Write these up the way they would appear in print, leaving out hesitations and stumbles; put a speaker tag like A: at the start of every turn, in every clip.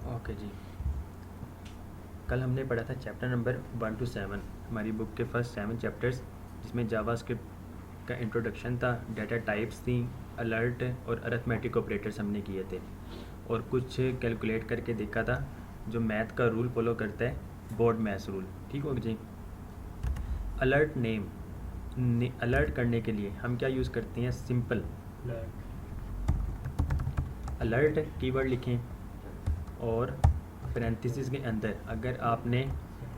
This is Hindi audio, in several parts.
A: ओके जी, कल हमने पढ़ा था चैप्टर नंबर 1 to 7 हमारी बुक के फर्स्ट 7 चैप्टर्स, जिसमें जावास्क्रिप्ट का इंट्रोडक्शन था, डाटा टाइप्स थी, अलर्ट और अरिथमेटिक ऑपरेटर्स हमने किए थे और कुछ कैलकुलेट करके देखा था जो मैथ का रूल फॉलो करता है, बोर्ड मैथ्स रूल। ठीक हो जी। अलर्ट अलर्ट करने के लिए हम क्या यूज़ करते हैं? सिंपल अलर्ट कीवर्ड लिखें और पैरेंथेसिस के अंदर अगर आपने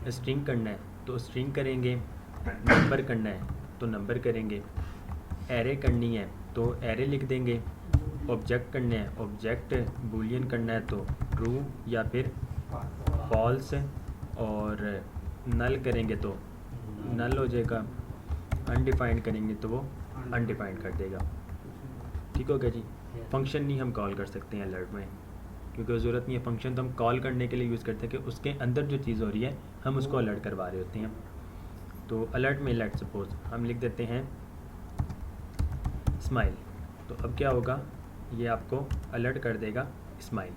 A: स्ट्रिंग करना है तो स्ट्रिंग करेंगे, नंबर करना है तो नंबर करेंगे, एरे करनी है तो एरे लिख देंगे, ऑब्जेक्ट करना है ऑब्जेक्ट, बूलियन करना है तो ट्रू या फिर फॉल्स, और नल करेंगे तो नल हो जाएगा, अनडिफाइंड करेंगे तो वो अनडिफाइंड कर देगा। ठीक हो गया जी। फंक्शन नहीं हम कॉल कर सकते हैं अलर्ट में, क्योंकि ज़रूरत नहीं है। फंक्शन तो हम कॉल करने के लिए यूज़ करते हैं कि उसके अंदर जो चीज़ हो रही है हम उसको अलर्ट करवा रहे होते हैं। तो अलर्ट में लेट सपोज हम लिख देते हैं स्माइल, तो अब क्या होगा, ये आपको अलर्ट कर देगा स्माइल।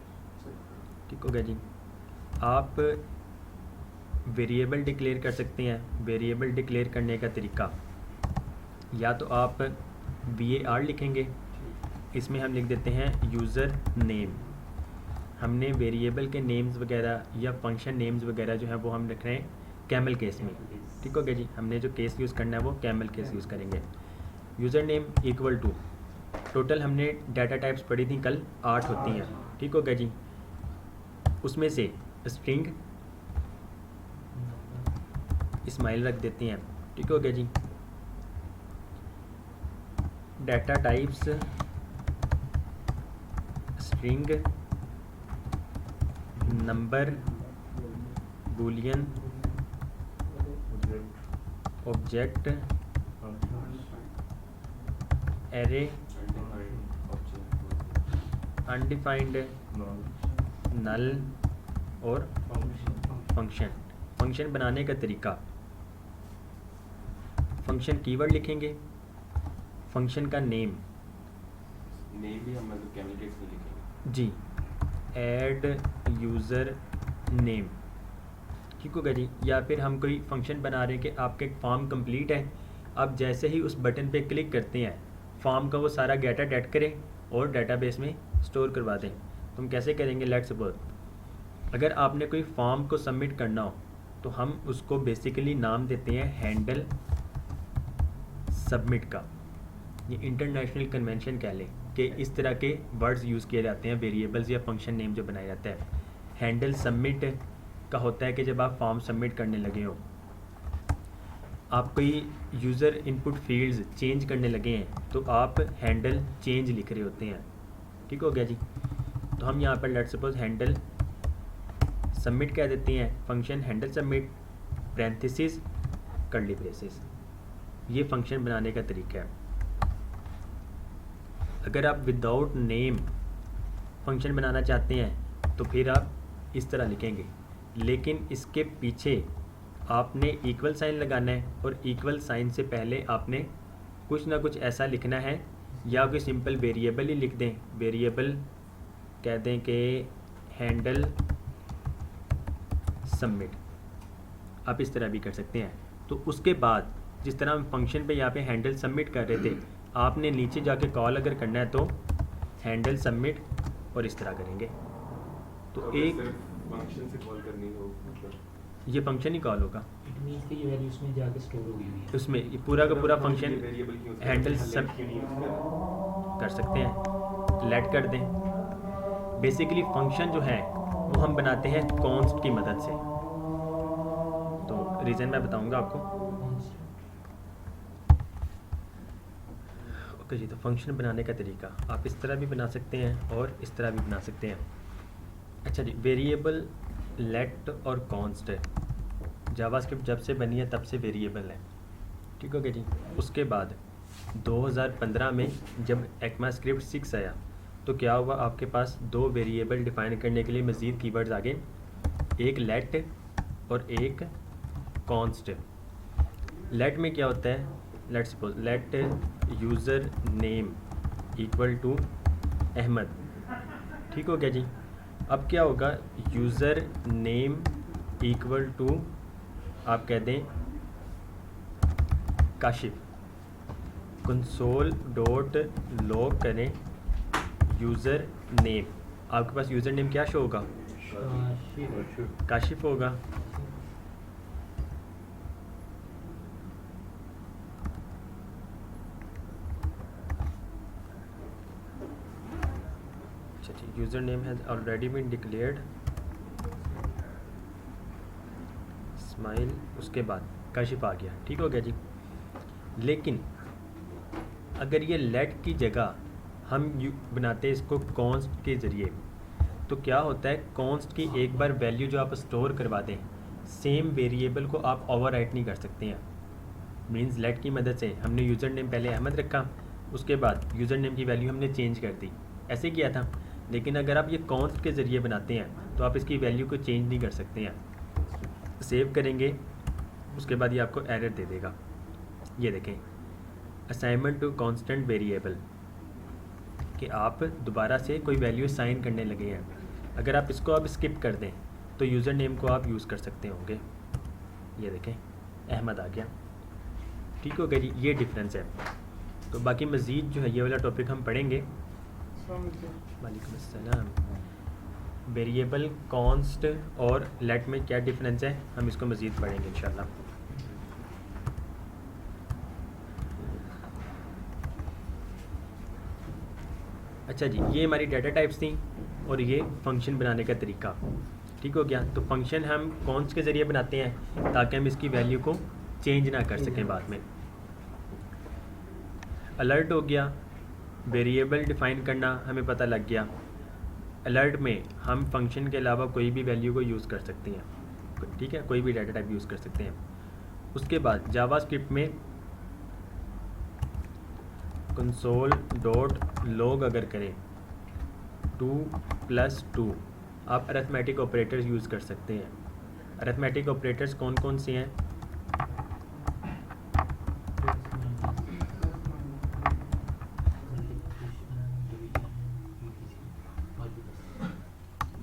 A: ठीक हो गया जी। आप वेरिएबल डिक्लेयर कर सकते हैं। वेरिएबल डिक्लेयर करने का तरीका, या तो आप var लिखेंगे, इसमें हम लिख देते हैं यूज़र नेम। हमने वेरिएबल के नेम्स वगैरह या फंक्शन नेम्स वगैरह जो है वो हम रख रहे हैं कैमल केस में। ठीक हो गया जी। हमने जो केस यूज़ करना है वो कैमल केस यूज़ करेंगे। User name equal to, total हमने डाटा टाइप्स पढ़ी थी कल, 8 होती हैं। ठीक हो गया जी। उसमें से स्ट्रिंग स्माइल रख देते हैं। ठीक हो गया जी। Data types string, number, boolean, object, array, undefined, null और फंक्शन। फंक्शन बनाने का तरीका, फंक्शन कीवर्ड लिखेंगे, फंक्शन का नेम
B: भी हम मतलब कैमल केस में लिखेंगे
A: जी, ऐड यूज़र नेम। ठीक होगा जी। या फिर हम कोई फंक्शन बना रहे हैं कि आपका एक फॉर्म कंप्लीट है, आप जैसे ही उस बटन पे क्लिक करते हैं फॉर्म का वो सारा डाटा डेट करें और डेटाबेस में स्टोर करवा दें। तो हम कैसे करेंगे? लेट्स सपोज अगर आपने कोई फॉर्म को सबमिट करना हो तो हम उसको बेसिकली नाम देते हैं हैंडल सबमिट का। ये इंटरनेशनल कन्वेंशन कह लें कि इस तरह के वर्ड्स यूज़ किए जाते हैं वेरिएबल्स या फंक्शन नेम जो बनाया जाता है। हैंडल सबमिट का होता है कि जब आप फॉर्म सबमिट करने लगे हो, आप कोई यूज़र इनपुट फील्ड्स चेंज करने लगे हैं तो आप हैंडल चेंज लिख रहे होते हैं। ठीक हो गया जी। तो हम यहाँ पर लेट्स सपोज हैंडल सबमिट कह देते हैं, function handle submit parenthesis curly braces. ये फंक्शन बनाने का तरीका है। अगर आप विदाउट नेम फंक्शन बनाना चाहते हैं तो फिर आप इस तरह लिखेंगे, लेकिन इसके पीछे आपने इक्वल साइन लगाना है और इक्वल साइन से पहले आपने कुछ ना कुछ ऐसा लिखना है, या कोई सिंपल वेरिएबल ही लिख दें। वेरिएबल कह दें कि हैंडल सबमिट, आप इस तरह भी कर सकते हैं। तो उसके बाद जिस तरह हम फंक्शन पे यहाँ पे हैंडल सबमिट कर रहे थे, आपने नीचे जाके कॉल अगर करना है तो हैंडल सबमिट और इस तरह करेंगे। तो एक
B: फंक्शन से कॉल करनी हो मतलब
A: ये फंक्शन ही कॉल होगा,
C: इट मींस कि ये वैल्यू उसमें जाके स्टोर हो गई है।
A: उसमें ये पूरा का पूरा फंक्शन
B: वेरिएबल की
A: हैंडल सब कर सकते हैं, लेट कर दें। बेसिकली फंक्शन जो है वो हम बनाते हैं कॉन्स्ट की मदद से। तो रीज़न मैं बताऊंगा आपको। ओके जी। तो फंक्शन बनाने का तरीका आप इस तरह भी बना सकते हैं और इस तरह भी बना सकते हैं। अच्छा जी, वेरिएबल लेट और कॉन्स्ट जावास्क्रिप्ट जब से बनी है तब से वेरिएबल है। ठीक हो गया जी। उसके बाद 2015 में जब ECMAScript 6 आया तो क्या हुआ, आपके पास 2 वेरिएबल डिफाइन करने के लिए मज़ीद कीवर्ड्स आ गए, एक लेट और एक कॉन्स्ट। लेट में क्या होता है, let suppose let user name equal to Ahmed. ठीक हो गया जी। अब क्या होगा, यूज़र नेम इक्वल टू आप कह दें काशिफ। कंसोल डॉट लॉग करें यूज़र नेम, आपके पास यूज़र नेम क्या शो होगा, काशिफ होगा। अच्छा जी, user name has already been declared smile, उसके बाद काशिफ आ गया। ठीक हो गया जी। लेकिन अगर ये लेट की जगह हम बनाते हैं इसको कॉन्स्ट के ज़रिए, तो क्या होता है, कॉन्स्ट की एक बार वैल्यू जो आप स्टोर करवा दें, सेम वेरिएबल को आप ओवरराइट नहीं कर सकते हैं। मींस लेट की मदद से हमने यूज़र नेम पहले अहमद रखा, उसके बाद यूज़र नेम की वैल्यू हमने चेंज कर दी, ऐसे किया था। लेकिन अगर आप ये कॉन्स्ट के ज़रिए बनाते हैं तो आप इसकी वैल्यू को चेंज नहीं कर सकते हैं। सेव करेंगे, उसके बाद ये आपको एरर दे देगा। ये देखें, असाइनमेंट टू कांस्टेंट वेरिएबल, कि आप दोबारा से कोई वैल्यू असाइन करने लगे हैं। अगर आप इसको अब स्किप कर दें तो यूज़र नेम को आप यूज़ कर सकते होंगे। ये देखें, अहमद आ गया। ठीक हो गया जी, ये डिफरेंस है। तो बाकी मज़ीद जो है ये वाला टॉपिक हम पढ़ेंगे। वालेकुम अस्सलाम। वेरिएबल कॉन्स्ट और लेट में क्या डिफरेंस है, हम इसको मज़ीद पढ़ेंगे इंशाल्लाह। अच्छा जी, ये हमारी डाटा टाइप्स थी और ये फंक्शन बनाने का तरीका। ठीक हो गया। तो फंक्शन हम कॉन्स्ट के ज़रिए बनाते हैं ताकि हम इसकी वैल्यू को चेंज ना कर सकें बाद में। अलर्ट हो गया, वेरिएबल डिफ़ाइन करना हमें पता लग गया। अलर्ट में हम फंक्शन के अलावा कोई भी वैल्यू को यूज़ कर सकते हैं। ठीक है, कोई भी डाटा टाइप यूज़ कर सकते हैं। उसके बाद जावास्क्रिप्ट में कंसोल डॉट लॉग अगर करें 2+2, आप अरिथमेटिक ऑपरेटर्स यूज़ कर सकते हैं। अरिथमेटिक ऑपरेटर्स कौन कौन से हैं,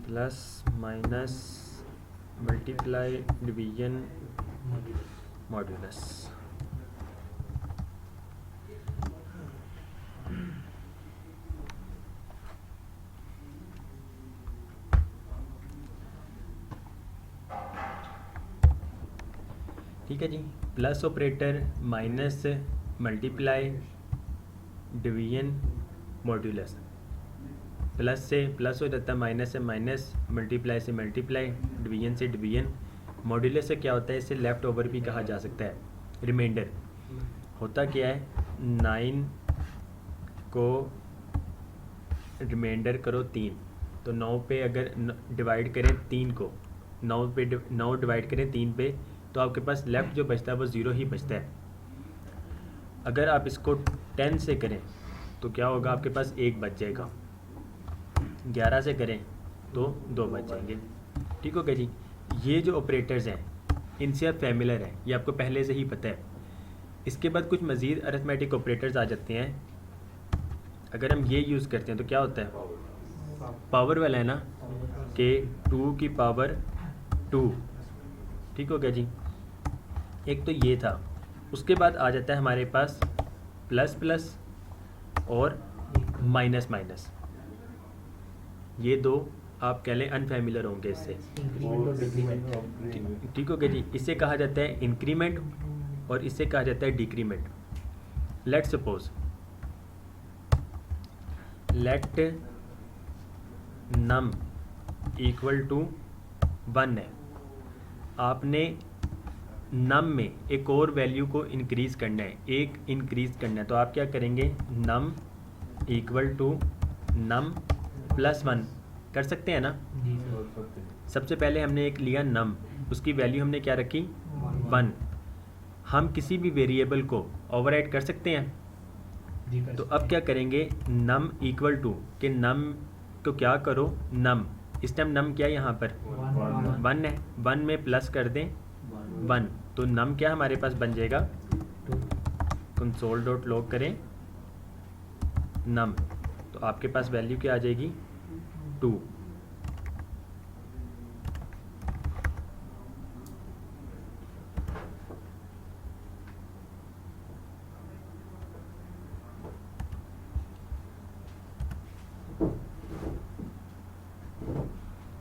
A: plus minus multiply division modulus. ठीक है जी, plus operator, minus, multiply, division, modulus. Plus से प्लस हो जाता है, माइनस से माइनस, मल्टीप्लाई से मल्टीप्लाई, डिवीजन से डिवीजन। मॉड्यूलस से क्या होता है, इसे लेफ़्ट ओवर भी कहा जा सकता है, रिमाइंडर। होता क्या है, 9 को रिमाइंडर करो 3, तो 9 पे अगर डिवाइड करें 3 को, 9 डिवाइड करें 3 पे, तो आपके पास लेफ़्ट जो बचता है वो 0 ही बचता है। अगर आप इसको 10 से करें तो क्या होगा, आपके पास 1 बच जाएगा। 11 से करें तो 2 बच जाएंगे। ठीक हो गया जी। ये जो ऑपरेटर्स हैं इनसे आप फैमिलियर हैं, ये आपको पहले से ही पता है। इसके बाद कुछ मज़ीद अरिथमेटिक ऑपरेटर्स आ जाते हैं। अगर हम ये यूज़ करते हैं तो क्या होता है, पावर वाला है ना, कि 2 की पावर 2। ठीक हो गया जी। एक तो ये था। उसके बाद आ जाता है हमारे पास प्लस प्लस और माइनस माइनस। ये दो आप कह लें अनफेमिलियर होंगे इससे। ठीक हो गया जी। इसे कहा जाता है इंक्रीमेंट और इसे कहा जाता है decrement. Let suppose let num equal to 1 है। आपने नम में एक और वैल्यू को इंक्रीज़ करना है, एक इंक्रीज़ करना है, तो आप क्या करेंगे, num equal to num plus 1 कर सकते हैं ना। सबसे पहले हमने एक लिया नम, उसकी वैल्यू हमने क्या रखी, 1। हम किसी भी वेरिएबल को ओवरराइड कर सकते हैं। तो अब क्या करेंगे, नम इक्वल टू कि नम को क्या करो, नम, इस टाइम नम क्या है यहाँ पर 1 है, 1 में प्लस कर दें 1, तो नम क्या हमारे पास बन जाएगा, कंसोल डॉट लॉग करें नम, तो आपके पास वैल्यू क्या आ जाएगी 2।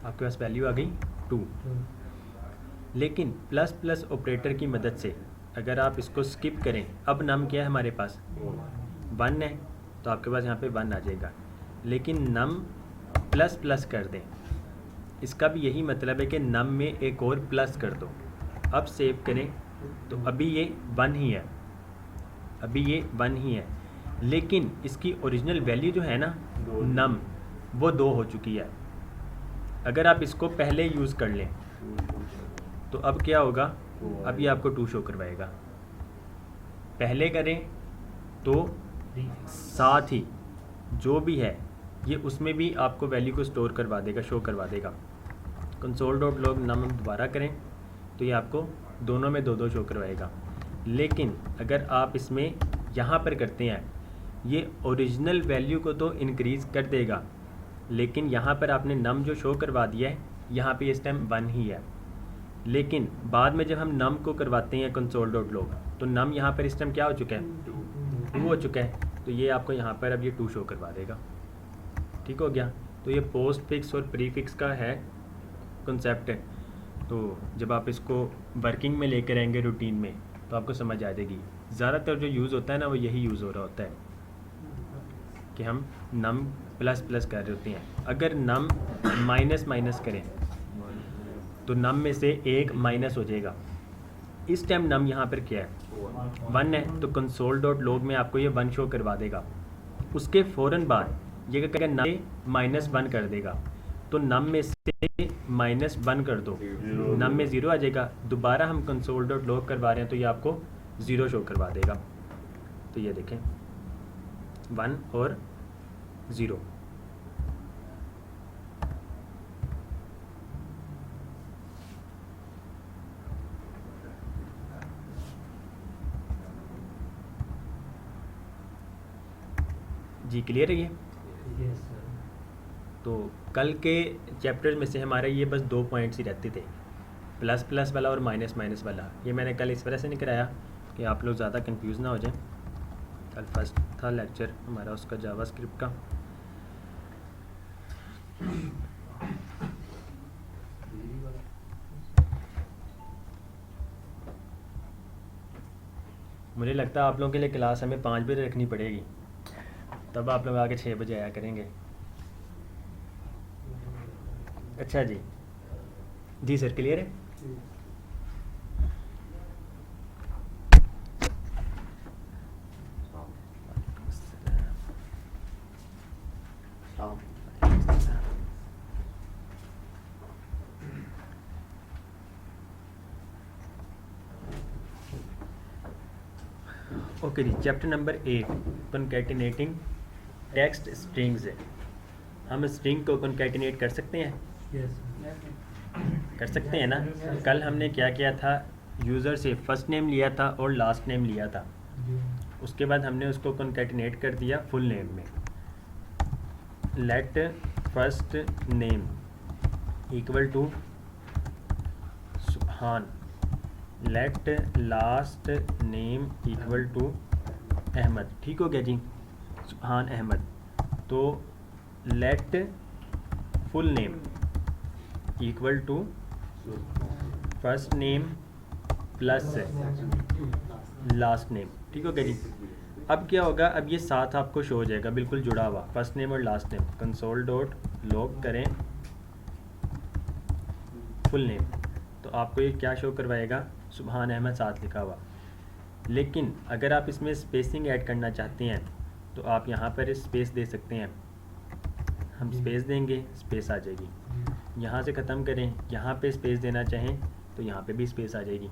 A: आपके पास वैल्यू आ गई 2। लेकिन प्लस प्लस ऑपरेटर की मदद से अगर आप इसको स्किप करें, अब नम क्या है हमारे पास 1 है, तो आपके पास यहाँ पे 1 आ जाएगा। लेकिन नम प्लस प्लस कर दें, इसका भी यही मतलब है कि नम में एक और प्लस कर दो। अब सेव करें तो अभी ये 1 ही है, अभी ये 1 ही है, लेकिन इसकी ओरिजिनल वैल्यू जो है ना नम, वो 2 हो चुकी है। अगर आप इसको पहले यूज़ कर लें तो अब क्या होगा, अभी आपको 2 शो करवाएगा। पहले करें तो साथ ही जो भी है ये उसमें भी आपको वैल्यू को स्टोर करवा देगा, शो करवा देगा। कंसोल डॉट लॉग नाम हम दोबारा करें तो ये आपको दोनों में 2-2 शो करवाएगा। लेकिन अगर आप इसमें यहाँ पर करते हैं, ये ओरिजिनल वैल्यू को तो इंक्रीज़ कर देगा, लेकिन यहाँ पर आपने नम जो शो करवा दिया है, यहाँ पे इस टाइम 1 ही है। लेकिन बाद में जब हम नम को करवाते हैं कंसोल डॉट लॉग, तो नम यहाँ पर इस टाइम क्या हो चुका है 2 हो चुका है, तो ये आपको यहाँ पर अब ये 2 शो करवा देगा। ठीक हो गया। तो ये पोस्ट फिक्स और प्रीफिक्स का है कॉन्सेप्ट है। तो जब आप इसको वर्किंग में लेकर आएंगे रूटीन में तो आपको समझ आ जाएगी। ज़्यादातर जो यूज़ होता है ना वो यही यूज़ हो रहा होता है कि हम नम प्लस प्लस कर रहे होते हैं। अगर नम माइनस माइनस करें तो नम में से 1 माइनस हो जाएगा। इस टाइम नम यहाँ पर क्या है 1 है, तो कंसोल डॉट लॉग में आपको ये 1 शो करवा देगा। उसके फ़ौरन बाद ये क्या करेगा, नम -1 कर देगा, तो नम में से -1 कर दो, नम में 0 आ जाएगा। दोबारा हम कंसोल डॉट लॉग करवा रहे हैं तो ये आपको 0 शो करवा देगा। तो ये देखें 1 और 0। जी क्लियर है ये?
C: Yes sir.
A: तो कल के चैप्टर में से हमारे ये बस 2 पॉइंट्स ही रहते थे, प्लस प्लस वाला और माइनस माइनस वाला। ये मैंने कल इस वजह से नहीं कराया कि आप लोग ज़्यादा कंफ्यूज ना हो जाएं। कल फर्स्ट था लेक्चर हमारा उसका जावास्क्रिप्ट का। मुझे लगता है आप लोगों के लिए क्लास हमें 5 बजे रखनी पड़ेगी, तब आप लोग आगे 6 बजे आया करेंगे। अच्छा जी, जी सर क्लियर है? ओके जी, चैप्टर नंबर 8 कॉन्कैटिनेटिंग टेक्स्ट स्ट्रिंग्स है। हम स्ट्रिंग को कॉन्कैटिनेट कर सकते हैं?
C: यस
A: कर सकते हैं ना। कल हमने क्या किया था, यूज़र से फर्स्ट नेम लिया था और लास्ट नेम लिया था, उसके बाद हमने उसको कॉन्कैटिनेट कर दिया फुल नेम में। Let first name equal to Subhan, let last name equal to Ahmed. ठीक हो गया जी, सुभान अहमद। तो let full name equal to first name plus last name. ठीक हो गया जी। अब क्या होगा, अब ये साथ आपको शो हो जाएगा बिल्कुल जुड़ा हुआ, फर्स्ट नेम और last name. Console dot log करें फुल नेम, तो आपको ये क्या शो करवाएगा, सुभान अहमद साथ लिखा हुआ। लेकिन अगर आप इसमें स्पेसिंग ऐड करना चाहते हैं तो आप यहाँ पर स्पेस दे सकते हैं। हम स्पेस देंगे, स्पेस आ जाएगी। यहाँ से ख़त्म करें, यहाँ पे स्पेस देना चाहें तो यहाँ पे भी स्पेस आ जाएगी।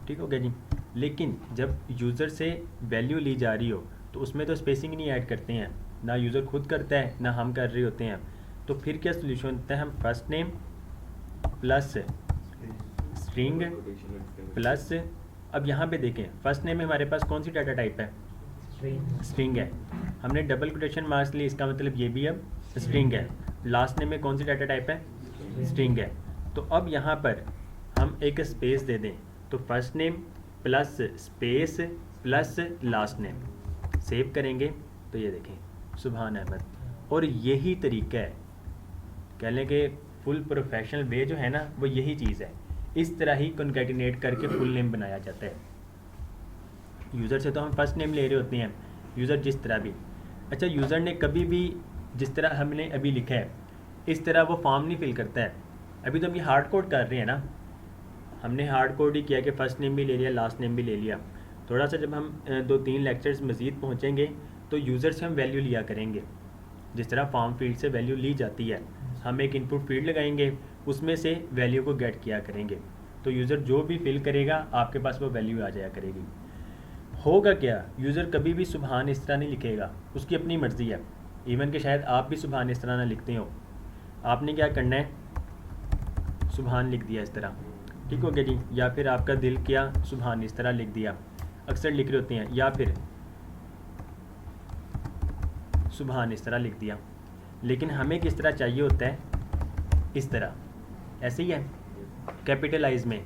A: ठीक हो गया जी। लेकिन जब यूज़र से वैल्यू ली जा रही हो तो उसमें तो स्पेसिंग नहीं ऐड करते हैं, ना यूज़र खुद करता है ना हम कर रहे होते हैं। तो फिर क्या सोल्यूशन होता है, हम first name plus string plus, अब यहाँ पे देखें फर्स्ट नेम में हमारे पास कौन सी डाटा टाइप है, स्ट्रिंग है। हमने डबल कोटेशन मार्क्स लिए, इसका मतलब ये भी अब स्ट्रिंग है। लास्ट नेम में कौन सी डाटा टाइप है? स्ट्रिंग है। तो अब यहाँ पर हम एक स्पेस दे दें, तो first name plus space plus last name, save करेंगे तो ये देखें सुभान अहमद। और यही तरीका है, कह लें कि फुल प्रोफेशनल वे जो है ना वो यही चीज़ है। इस तरह ही कॉन्कैटिनेट करके फुल नेम बनाया जाता है। यूज़र से तो हम फर्स्ट नेम ले रहे होते हैं, यूज़र जिस तरह भी। अच्छा, यूज़र ने कभी भी जिस तरह हमने अभी लिखा है इस तरह वो फॉर्म नहीं फिल करता है। अभी तो हम ये हार्ड कोड कर रहे हैं ना, हमने हार्ड कोड ही किया कि फ़र्स्ट नेम भी ले लिया, लास्ट नेम भी ले लिया। थोड़ा सा जब हम 2-3 लेक्चर्स मज़ीद पहुँचेंगे तो यूज़र से हम वैल्यू लिया करेंगे, जिस तरह फॉर्म फील्ड से वैल्यू ली जाती है। हम एक इनपुट फील्ड लगाएंगे, उसमें से वैल्यू को गेट किया करेंगे, तो यूज़र जो भी फिल करेगा आपके पास वो वैल्यू आ जाया करेगी। होगा क्या, यूज़र कभी भी सुभान इस तरह नहीं लिखेगा, उसकी अपनी मर्ज़ी है। इवन कि शायद आप भी सुभान इस तरह ना लिखते हो। आपने क्या करना है, सुभान लिख दिया इस तरह, ठीक हो गया जी। या फिर आपका दिल किया सुभान इस तरह लिख दिया, अक्सर लिख रहे होते हैं। या फिर सुभान इस तरह लिख दिया। लेकिन हमें किस तरह चाहिए होता है, इस तरह, ऐसे ही है कैपिटलाइज में।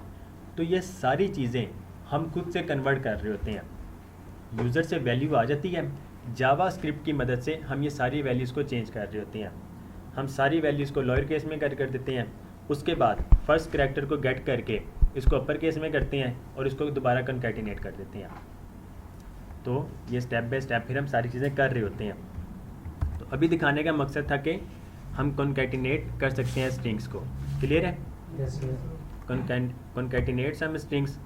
A: तो ये सारी चीज़ें हम खुद से कन्वर्ट कर रहे होते हैं। यूज़र से वैल्यू आ जाती है, जावा स्क्रिप्ट की मदद से हम ये सारी वैल्यूज़ को चेंज कर रहे होते हैं। हम सारी वैल्यूज़ को लोअर केस में कर देते हैं, उसके बाद फर्स्ट करैक्टर को गेट करके इसको अपर केस में करते हैं और इसको दोबारा कॉन्कैटिनेट कर देते हैं। तो ये स्टेप बाय स्टेप फिर हम सारी चीज़ें कर रहे होते हैं। तो अभी दिखाने का मकसद था कि हम कॉन्कैटिनेट कर सकते हैं स्ट्रिंग्स को। क्लियर है? Concatenate some strings.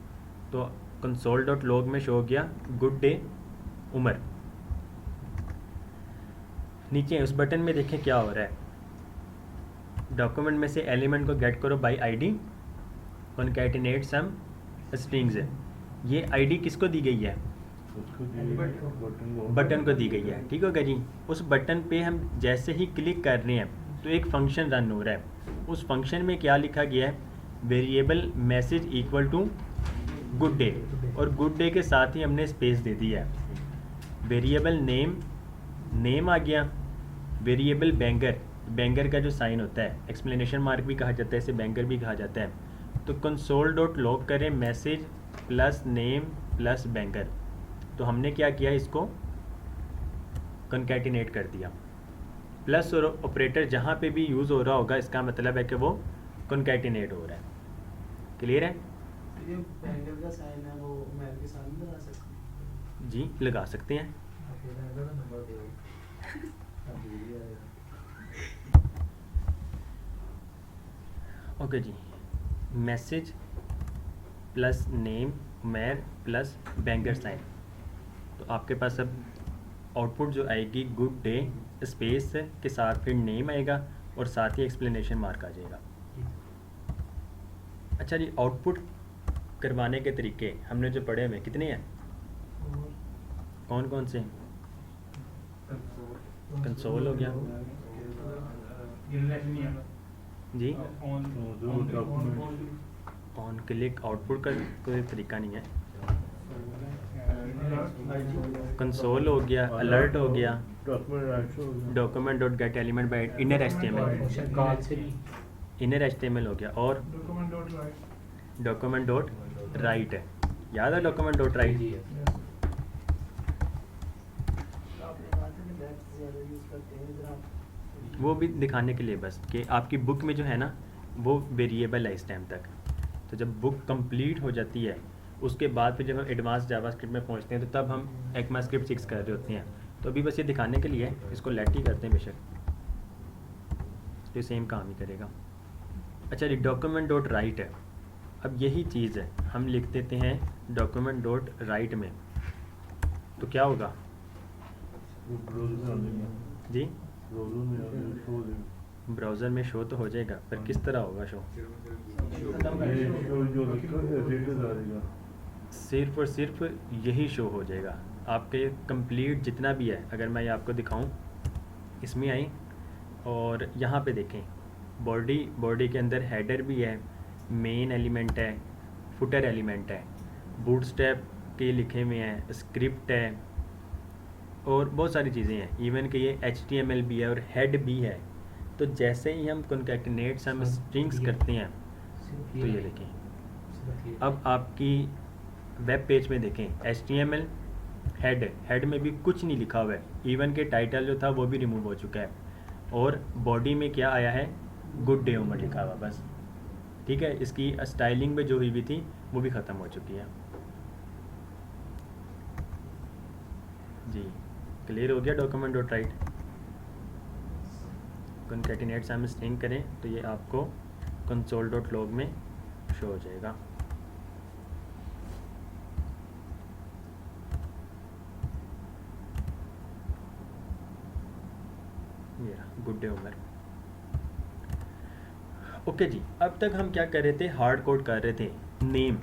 A: तो console.log में शो हो गया गुड डे उमर। नीचे उस बटन में देखें क्या हो रहा है। डॉक्यूमेंट में से एलिमेंट को गेट करो by ID, concatenate some strings. ये आईडी किसको दी गई है? बटन को दी गई है, ठीक होगा जी। उस बटन पे हम जैसे ही क्लिक कर रहे हैं तो एक फंक्शन रन हो रहा है। उस फंक्शन में क्या लिखा गया है, variable message equal to good day, और गुड डे के साथ ही हमने स्पेस दे दी है। वेरिएबल नेम आ गया। वेरिएबल बैंगर का जो साइन होता है, एक्सप्लेनेशन मार्क भी कहा जाता है, इसे बैंगर भी कहा जाता है। तो console.log करें message plus name plus banger. तो हमने क्या किया, इसको कॉन्कैटिनेट कर दिया। प्लस और ऑपरेटर जहाँ पे भी यूज़ हो रहा होगा, इसका मतलब है कि वो कॉन्कैटिनेट हो रहा है। क्लियर है?
D: ये बैंगल का साइन है, वो मैल के सामने लगा सकते हैं?
A: जी लगा सकते हैं। ओके जी, मैसेज प्लस नेम मैर प्लस बैंगर साइन। तो आपके पास अब आउटपुट जो आएगी गुड डे स्पेस के साथ फिर नेम आएगा और साथ ही एक्सप्लेनेशन मार्क आ जाएगा। अच्छा जी, आउटपुट करवाने के तरीके हमने जो पढ़े हुए कितने हैं, कौन कौन से? कंसोल हो गया जी, ऑन क्लिक आउटपुट का कोई तरीका नहीं है। कंसोल हो गया, अलर्ट हो गया, document dot gate element by inner HTML हो गया, और डॉक्यूमेंट डॉट राइट है। याद है डॉक्यूमेंट डॉट राइट? वो भी दिखाने के लिए बस कि आपकी बुक में जो है ना वो वेरिएबल है इस टाइम तक। तो जब बुक कंप्लीट हो जाती है उसके बाद फिर जब हम एडवांस जावास्क्रिप्ट में पहुंचते हैं तो तब हम ECMAScript 6 कर रहे होते हैं। तो अभी बस ये दिखाने के लिए इसको लेट ही करते हैं बेशक, तो सेम काम ही करेगा। अच्छा जी, डॉक्यूमेंट डॉट राइट है। अब यही चीज़ है, हम लिख देते हैं डॉक्यूमेंट डॉट राइट में, तो क्या होगा जी? ब्राउज़र में शो तो हो जाएगा, पर किस तरह होगा शो? सिर्फ और सिर्फ यही शो हो जाएगा। आपके कंप्लीट जितना भी है, अगर मैं ये आपको दिखाऊं, इसमें आई और यहाँ पे देखें बॉडी के अंदर हेडर भी है, मेन एलिमेंट है, फुटर एलिमेंट है, बूटस्ट्रैप के लिखे हुए हैं, स्क्रिप्ट है, और बहुत सारी चीज़ें हैं, इवन कि ये HTML भी है और हेड भी है। तो जैसे ही हम कॉन्कैटिनेट्स हम स्ट्रिंग्स करते हैं तो ये देखें, अब आपकी वेब पेज में देखें HTML हेड में भी कुछ नहीं लिखा हुआ है, इवन के टाइटल जो था वो भी रिमूव हो चुका है, और बॉडी में क्या आया है, गुड डे उमर लिखा हुआ बस। ठीक है, इसकी स्टाइलिंग में जो हुई थी वो भी ख़त्म हो चुकी है। जी क्लियर हो गया डॉक्यूमेंट डॉट राइट। कॉन्कैटिनेट्स हम स्ट्रिंग करें तो ये आपको कंसोल डॉट लॉग में शो हो जाएगा। ये गुड डे उमर। ओके जी, अब तक हम क्या कर रहे थे, हार्ड कोड कर रहे थे नेम,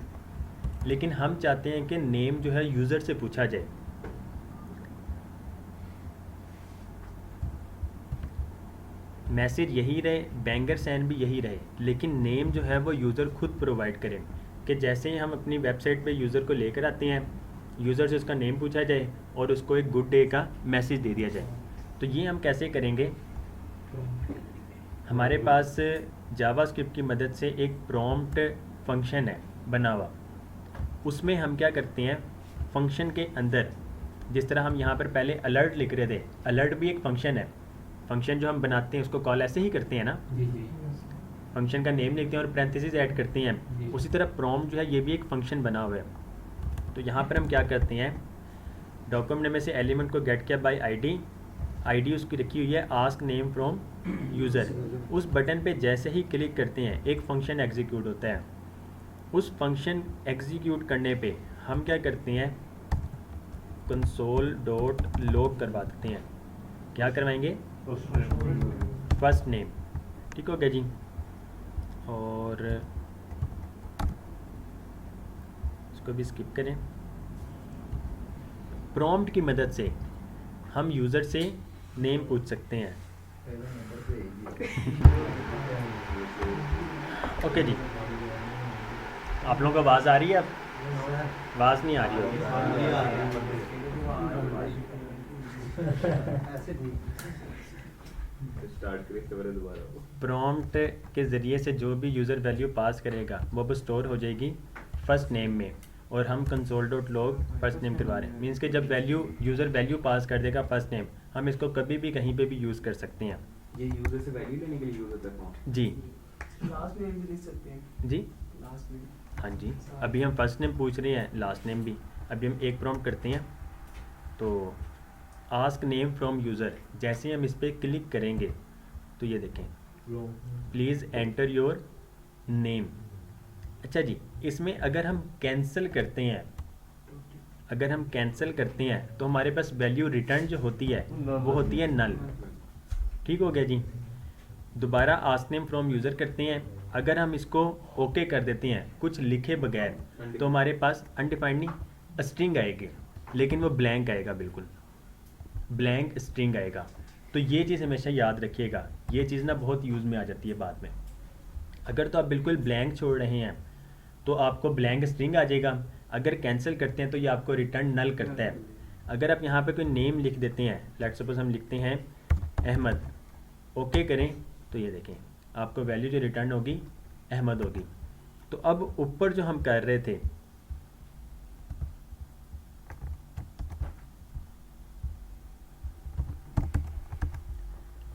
A: लेकिन हम चाहते हैं कि नेम जो है यूज़र से पूछा जाए। मैसेज यही रहे, बैंगर साइन भी यही रहे, लेकिन नेम जो है वो यूज़र खुद प्रोवाइड करें, कि जैसे ही हम अपनी वेबसाइट पे यूज़र को लेकर आते हैं, यूज़र से उसका नेम पूछा जाए और उसको एक गुड डे का मैसेज दे दिया जाए। तो ये हम कैसे करेंगे, हमारे पास जावास्क्रिप्ट की मदद से एक प्रॉम्प्ट फंक्शन है बना हुआ, उसमें हम क्या करते हैं, फंक्शन के अंदर जिस तरह हम यहाँ पर पहले अलर्ट लिख रहे थे, अलर्ट भी एक फंक्शन है, फंक्शन जो हम बनाते हैं उसको कॉल ऐसे ही करते हैं ना,
C: जी जी
A: फंक्शन का नेम लिखते हैं और पैरेंथेसिस ऐड करते हैं,
C: जी।
A: उसी तरह प्रॉम्प्ट जो है ये भी एक फंक्शन बना हुआ है। तो यहाँ पर हम क्या करते हैं, डॉक्यूमेंट में से एलिमेंट को गेट किया बाय आईडी उसकी रखी हुई है आस्क नेम फ्रॉम यूज़र, उस बटन पे जैसे ही क्लिक करते हैं एक फंक्शन एग्जीक्यूट होता है। उस फंक्शन एग्जीक्यूट करने पे हम क्या करते हैं, कंसोल डॉट लॉग करवा देते हैं। क्या करवाएंगे, फर्स्ट नेम। ठीक हो गया जी। और इसको भी स्किप करें। प्रॉम्प्ट की मदद से हम यूज़र से नेम पूछ सकते हैं। ओके जी, आप लोगों को आवाज़ आ रही है? अब आवाज़ नहीं आ रही होगी। प्रॉम्प्ट के ज़रिए से जो भी यूज़र वैल्यू पास करेगा वो अब स्टोर हो जाएगी फर्स्ट नेम में, और हम console dot log first name करवा रहे हैं। मीन्स के जब यूज़र वैल्यू पास कर देगा फर्स्ट नेम, हम इसको कभी भी कहीं पे भी यूज़ कर सकते हैं।
B: ये यूजर से वैल्यू लेने के लिए यूज होता है फॉर्म।
A: जी
D: लास्ट नेम भी लिख सकते हैं।
A: जी
D: लास्ट नेम।
A: हाँ जी, अभी हम फर्स्ट नेम पूछ रहे हैं, लास्ट नेम भी। अभी हम एक प्रॉम्प्ट करते हैं, तो आस्क नेम फ्रॉम यूज़र, जैसे ही हम इस पर क्लिक करेंगे तो ये देखें, प्लीज़ एंटर योर नेम। अच्छा जी, इसमें अगर हम कैंसिल करते हैं, तो हमारे पास वैल्यू रिटर्न जो होती है वो होती है नल। ठीक हो गया जी। दोबारा आस्क नेम फ्रॉम यूज़र करते हैं, अगर हम इसको ओके कर देते हैं कुछ लिखे बगैर, तो हमारे पास अनडिफाइंड नहीं स्ट्रिंग आएगी, लेकिन वो ब्लैंक आएगा, बिल्कुल ब्लैंक स्ट्रिंग आएगा। तो ये चीज़ हमेशा याद रखिएगा, ये चीज़ ना बहुत यूज़ में आ जाती है बाद में। अगर तो आप बिल्कुल ब्लैंक छोड़ रहे हैं तो आपको ब्लैंक स्ट्रिंग आ जाएगा, अगर कैंसिल करते हैं तो ये आपको रिटर्न नल करता है। अगर आप यहाँ पे कोई नेम लिख देते हैं, लेट्स सपोज हम लिखते हैं अहमद, ओके करें, तो ये देखें आपको वैल्यू जो रिटर्न होगी अहमद होगी। तो अब ऊपर जो हम कर रहे थे,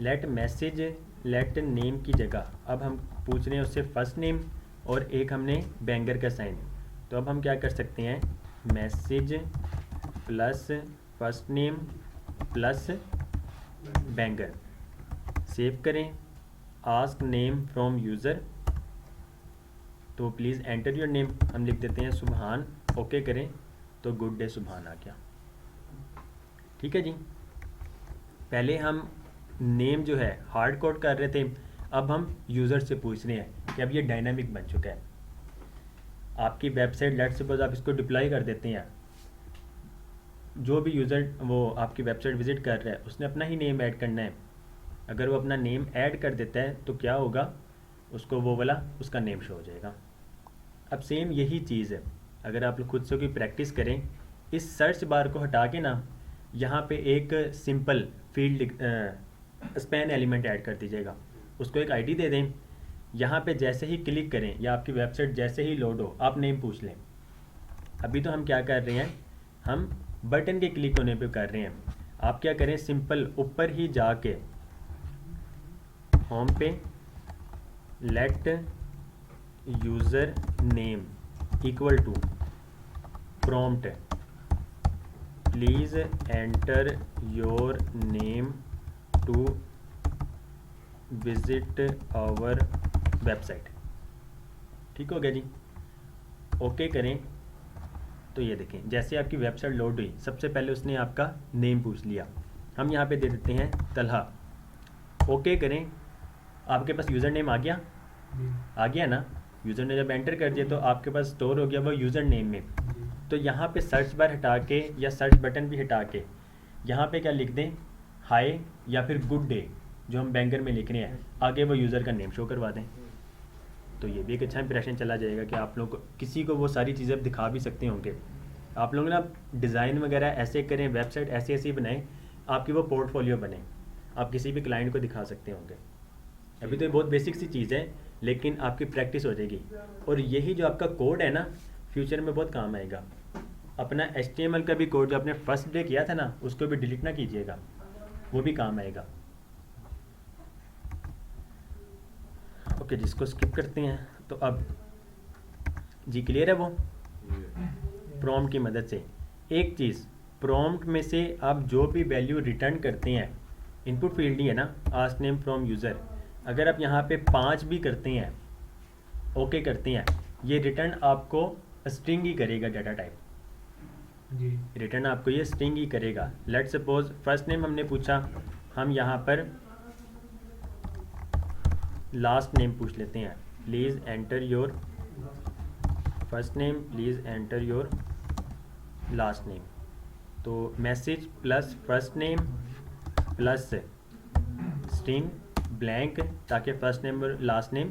A: लेट नेम की जगह अब हम पूछ रहे हैं उससे फर्स्ट नेम, और एक हमने बैंगर का साइन। तो अब हम क्या कर सकते हैं, message plus first name plus banger, save करें, आस्क नेम फ्रॉम यूज़र, तो प्लीज़ एंटर योर नेम हम लिख देते हैं सुबहान, ओके करें, तो गुड डे सुबहान आ गया। ठीक है जी। पहले हम नेम जो है हार्ड कोड कर रहे थे, अब हम यूज़र से पूछ रहे हैं कि अब ये डायनामिक बन चुका है। आपकी वेबसाइट लेट्स सपोज आप इसको डिप्लॉय कर देते हैं, जो भी यूज़र वो आपकी वेबसाइट विजिट कर रहा है उसने अपना ही नेम ऐड करना है। अगर वो अपना नेम ऐड कर देता है तो क्या होगा, उसको वो वाला उसका नेम शो हो जाएगा। अब सेम यही चीज़ है, अगर आप लोग खुद से कोई प्रैक्टिस करें, इस सर्च बार को हटा के ना यहाँ पे एक simple field span element add कर दीजिएगा, उसको एक आईडी दे दें। यहाँ पे जैसे ही क्लिक करें या आपकी वेबसाइट जैसे ही लोड हो आप नेम पूछ लें। अभी तो हम क्या कर रहे हैं, हम बटन के क्लिक होने पे कर रहे हैं। आप क्या करें, सिंपल ऊपर ही जाके होम पे let user name equal to prompt please enter your name to visit our website. ठीक हो गया जी, ओके करें। तो ये देखें जैसे आपकी वेबसाइट लोड हुई, सबसे पहले उसने आपका नेम पूछ लिया, हम यहाँ पे दे देते हैं तलहा। ओके करें, आपके पास यूज़र नेम आ गया, आ गया ना। यूज़र ने जब एंटर कर दिया तो आपके पास स्टोर हो गया वो यूज़र नेम में। तो यहाँ पे सर्च बार हटा के या सर्च बटन भी हटा के यहाँ पे क्या लिख दें, हाय या फिर गुड डे, जो हम बैंगर में लिख रहे हैं, आगे वो यूज़र का नेम शो करवा दें। तो ये भी एक अच्छा इंप्रेशन चला जाएगा कि आप लोग को किसी को वो सारी चीज़ें दिखा भी सकते होंगे। आप लोग ना डिज़ाइन वगैरह ऐसे करें, वेबसाइट ऐसी ऐसी बनाएं, आपकी वो पोर्टफोलियो बने, आप किसी भी क्लाइंट को दिखा सकते होंगे। अभी तो ये बहुत बेसिक सी चीज़ है, लेकिन आपकी प्रैक्टिस हो जाएगी। और यही जो आपका कोड है ना, फ्यूचर में बहुत काम आएगा। अपना HTML का भी कोड जो आपने फर्स्ट डे किया था ना, उसको भी डिलीट ना कीजिएगा, वो भी काम आएगा। ओके, जिसको स्किप करते हैं। तो अब जी क्लियर है वो प्रॉम्प्ट की मदद से। एक चीज़, प्रॉम्प्ट में से आप जो भी वैल्यू रिटर्न करते हैं, इनपुट फील्ड ही है ना, आस्क नेम फ्रॉम यूज़र, अगर आप यहाँ पे 5 भी करते हैं, ओके करते हैं, ये रिटर्न आपको स्ट्रिंग ही करेगा, डाटा टाइप
C: जी।
A: रिटर्न आपको ये स्ट्रिंग ही करेगा। लेट्स सपोज फर्स्ट नेम हमने पूछा, हम यहाँ पर लास्ट नेम पूछ लेते हैं, please enter your first name, please enter your last name. तो message plus first name plus string blank, ताकि फर्स्ट नेम और लास्ट नेम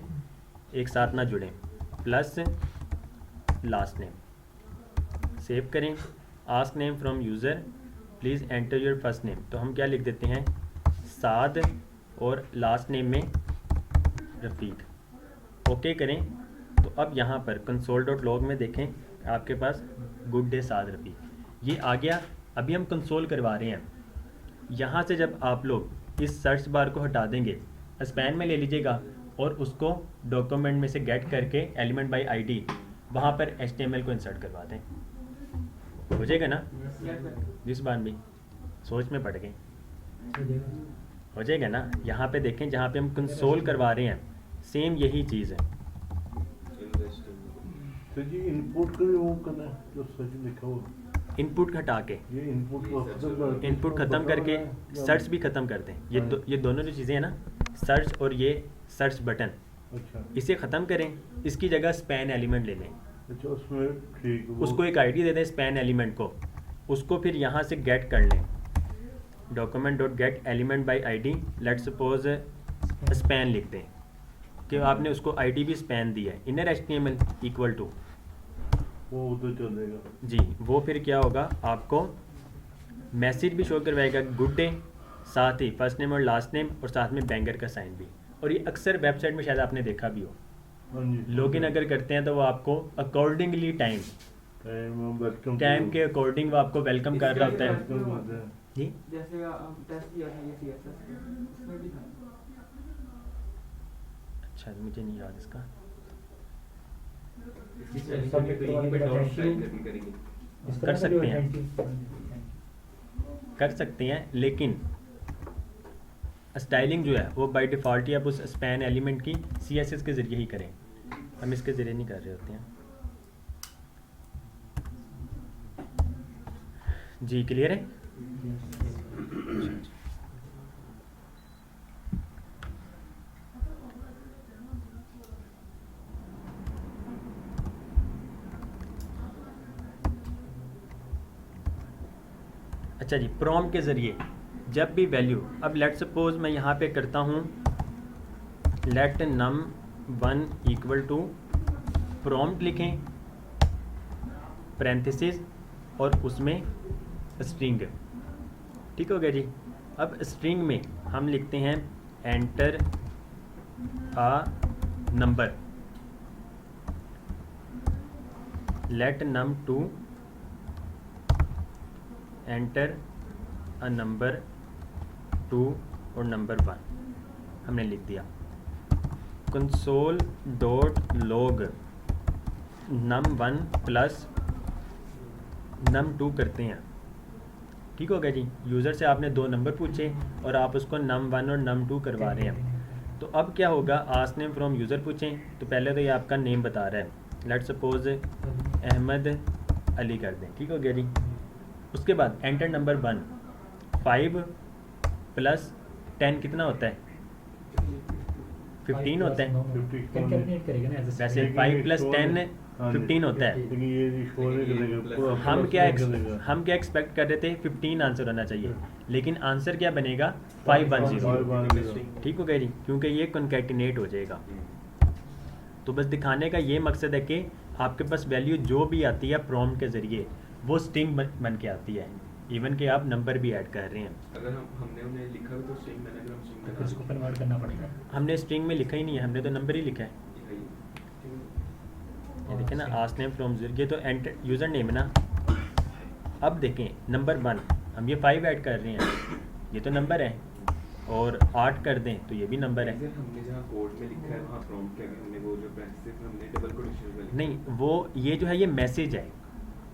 A: एक साथ ना जुड़ें, प्लस लास्ट नेम। सेव करें, ask name from user, please enter your first name. तो हम क्या लिख देते हैं, साद, और लास्ट नेम में रफ़ीक। ओके करें। तो अब यहाँ पर console.log में देखें आपके पास गुड डे साद रफ़ीक, ये आ गया। अभी हम कंसोल करवा रहे हैं। यहाँ से जब आप लोग इस सर्च बार को हटा देंगे, स्पैन में ले लीजिएगा और उसको डॉक्यूमेंट में से गेट करके एलिमेंट बाय आईडी वहाँ पर HTML को इंसर्ट करवा दें, हो जाएगा ना। जिस बार भी सोच में पड़ गए, हो जाएगा ना। यहाँ पे देखें जहाँ पे हम कंसोल करवा रहे हैं, सेम यही चीज़ है।
E: तो जी इनपुट को रिमूव करना है, जो सर्च लिखा हुआ
A: इनपुट हटा के,
E: ये
A: इनपुट ख़त्म करके सर्च भी ख़त्म कर दें। ये दोनों जो चीज़ें हैं ना, सर्च और ये सर्च बटन,
E: अच्छा,
A: इसे ख़त्म करें। इसकी जगह स्पैन एलिमेंट ले लें,
E: अच्छा उसमें ठीक,
A: उसको एक आईडी दे दें स्पैन एलिमेंट को, उसको फिर यहाँ से गेट कर लें, document dot gate element by ID. Let's suppose span लिख दें कि आपने उसको आईडी भी स्पैन दी है, इनर HTML इक्वल टू,
E: वो उधर चलेगा
A: जी। वो फिर क्या होगा, आपको मैसेज भी शो करवाएगा गुड डे, साथ ही फर्स्ट नेम और लास्ट नेम, और साथ में बैंगर का साइन भी। और ये अक्सर वेबसाइट में शायद आपने देखा भी हो,
E: हाँ जी।
A: लॉगिन अगर करते हैं तो वो आपको अकॉर्डिंगली टाइम के अकॉर्डिंग वो आपको वेलकम कर रहा होता है जी।
D: जैसे हम टेस्ट किया था ये CSS उसमें भी था।
A: अच्छा, मुझे नहीं याद इसका। कर सकते हैं, कर सकते हैं, लेकिन स्टाइलिंग जो है वो बाय डिफ़ॉल्ट ही आप उस स्पैन एलिमेंट की CSS के ज़रिए ही करें, हम इसके ज़रिए नहीं कर रहे होते हैं जी। क्लियर है। अच्छा जी, प्रॉम्प्ट के ज़रिए जब भी वैल्यू, अब लेट सपोज मैं यहाँ पे करता हूँ let num1 equal to prompt लिखें पैरेंथेसिस और उसमें स्ट्रिंग, ठीक हो गया जी। अब स्ट्रिंग में हम लिखते हैं enter a number, let num 2 enter a number 2 और नंबर 1 हमने लिख दिया। Console dot log num1 plus num2 करते हैं। ठीक हो गया जी। यूज़र से आपने 2 नंबर पूछे और आप उसको num1 और num2 करवा रहे हैं। तो अब क्या होगा, आस्क नेम फ्रॉम यूज़र पूछें तो पहले तो ये आपका नेम बता रहा है, लेट सपोज अहमद अली कर दें। ठीक हो गया जी। उसके बाद एंटर नंबर 1, 5 प्लस 10 कितना होता है? 15 होता है।
C: कैलकुलेट करेगा ना एज
A: वैसे 5 प्लस 10 15 होता है।
E: लेकिन ये नहीं शो नहीं करेगा पूरा
A: हम
E: plus
A: क्या
E: नहीं करेगा।
A: हम क्या एक्सपेक्ट कर रहे थे 15 आंसर होना चाहिए, लेकिन आंसर क्या बनेगा 510।
E: 510।
A: ठीक हो गया जी, क्योंकि ये कॉन्कैटिनेट हो जाएगा। तो बस दिखाने का ये मकसद है कि आपके पास वैल्यू जो भी आती है प्रॉम्प्ट के ज़रिए वो स्ट्रिंग बन के आती है, इवन कि आप नंबर भी ऐड कर रहे हैं।
B: अगर हमने उन्हें लिखा भी तो स्ट्रिंग में, अगर हम स्ट्रिंग में
C: फिर उसको कन्वर्ट करना पड़ेगा।
A: हमने स्ट्रिंग में लिखा ही नहीं है, हमने तो नंबर ही लिखा है। ये देखें ना, आस्क नेम फ्रॉम यूजर, ये तो एंटर यूज़र नेम है ना। अब देखें नंबर 1, हम ये 5 ऐड कर रहे हैं, ये तो नंबर है, और 8 कर दें तो ये भी नंबर है।
B: हमने जहाँ कोड में लिखा है वहाँ प्रॉम्प्ट के आगे हमने वो जो पैरेंथेसिस में हमने डबल कोटेशन में लिखा
A: नहीं, वो ये जो है ये मैसेज है,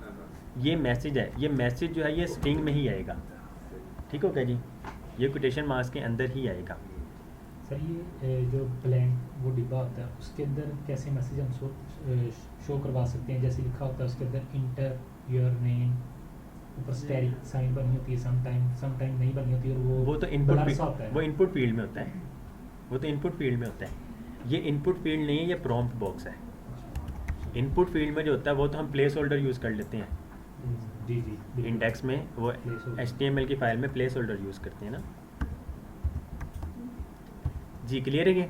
B: हाँ,
A: ये मैसेज है, ये मैसेज जो है ये स्ट्रिंग में ही आएगा। ठीक हो गया जी, ये कोटेशन मार्क्स के अंदर ही आएगा।
C: सर ये जो ब्लैंक वो डिब्बा होता है उसके अंदर कैसे मैसेज हम शो करवा सकते हैं? जैसे लिखा होता है उसके अंदर इंटर योर नेम, ऊपर स्टेरिक साइन बनी होती है, समटाइम नहीं बनी होती, और
A: वो तो
C: blur सा होता है।
A: वो इनपुट फील्ड में होता है, वो तो इनपुट फील्ड में होता है। ये इनपुट फील्ड नहीं है, ये प्रॉम्प्ट बॉक्स है। इनपुट फील्ड में जो होता है वो तो हम प्लेस होल्डर यूज़ कर लेते हैं,
C: जी जी बिल्कुल।
A: इंडेक्स में वो
C: Placeholder।
A: HTML की फाइल में प्लेस होल्डर यूज़ करते हैं ना जी। क्लियर है ये?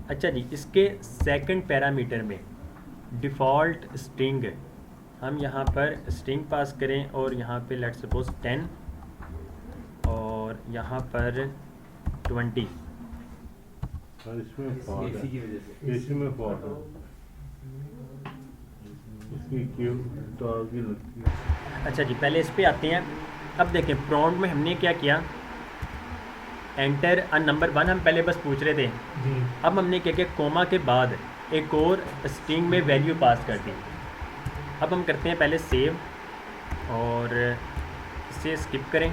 A: अच्छा जी, इसके सेकंड पैरामीटर में डिफ़ॉल्ट स्ट्रिंग, हम यहाँ पर स्ट्रिंग पास करें और यहाँ पे लेट्स सपोज 10 और यहाँ पर 20।
E: और इसमें फॉल्ट
B: इसी की
E: है,
B: वजह से
E: इसी में फॉल्ट है, इसकी क्यों तो आगे लगती है।
A: अच्छा जी, पहले इस पे आते हैं। अब देखें प्रॉम्प्ट में हमने क्या किया, एंटर अ नंबर 1 हम पहले बस पूछ रहे थे।
C: जी
A: अब हमने क्या किया, कोमा के बाद एक और स्ट्रिंग में वैल्यू पास कर दी। अब हम करते हैं पहले सेव और इसे स्किप करें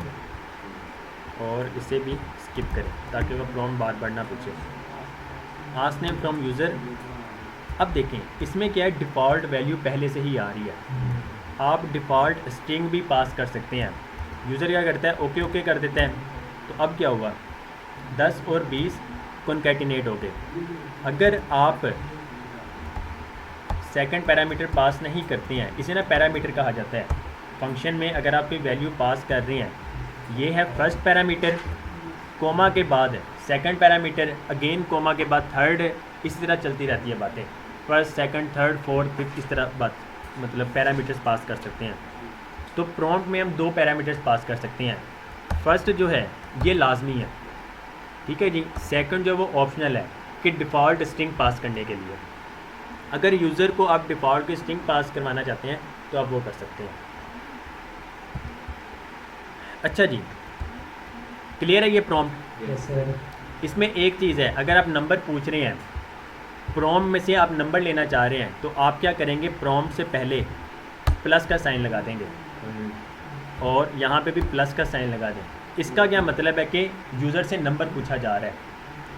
A: और इसे भी स्किप करें ताकि वो प्रॉम्प्ट बार बार ना पूछे। Ask name from user. अब देखें इसमें क्या है, डिफ़ॉल्ट वैल्यू पहले से ही आ रही है। आप डिफ़ॉल्ट स्ट्रिंग भी पास कर सकते हैं। यूज़र क्या करता है, ओके ओके कर देता है। तो अब क्या हुआ, 10 और 20 कॉन्कैटिनेट हो गए। अगर आप सेकंड पैरामीटर पास नहीं करते हैं, इसे ना पैरामीटर कहा जाता है फंक्शन में। अगर आप कोई वैल्यू पास कर रहे हैं, ये है फर्स्ट पैरामीटर, कोमा के बाद सेकंड पैरामीटर, अगेन कोमा के बाद थर्ड, इस तरह चलती रहती है बातें। First second third fourth fifth इस तरह बात मतलब पैरामीटर्स पास कर सकते हैं। तो प्रॉम्प्ट में हम 2 पैरामीटर्स पास कर सकते हैं। फर्स्ट जो है ये लाजमी है, ठीक है जी। सेकंड जो है वो ऑप्शनल है कि डिफ़ॉल्ट स्ट्रिंग पास करने के लिए। अगर यूज़र को आप डिफ़ॉल्ट की स्ट्रिंग पास करवाना चाहते हैं तो आप वो कर सकते हैं। अच्छा जी, क्लियर है ये प्रॉम्प्ट?
C: Yes sir.
A: इसमें एक चीज़ है, अगर आप नंबर पूछ रहे हैं, प्रॉम्प्ट में से आप नंबर लेना चाह रहे हैं, तो आप क्या करेंगे, प्रॉम्प्ट से पहले प्लस का साइन लगा देंगे और यहाँ पे भी प्लस का साइन लगा दें। इसका क्या मतलब है कि यूज़र से नंबर पूछा जा रहा है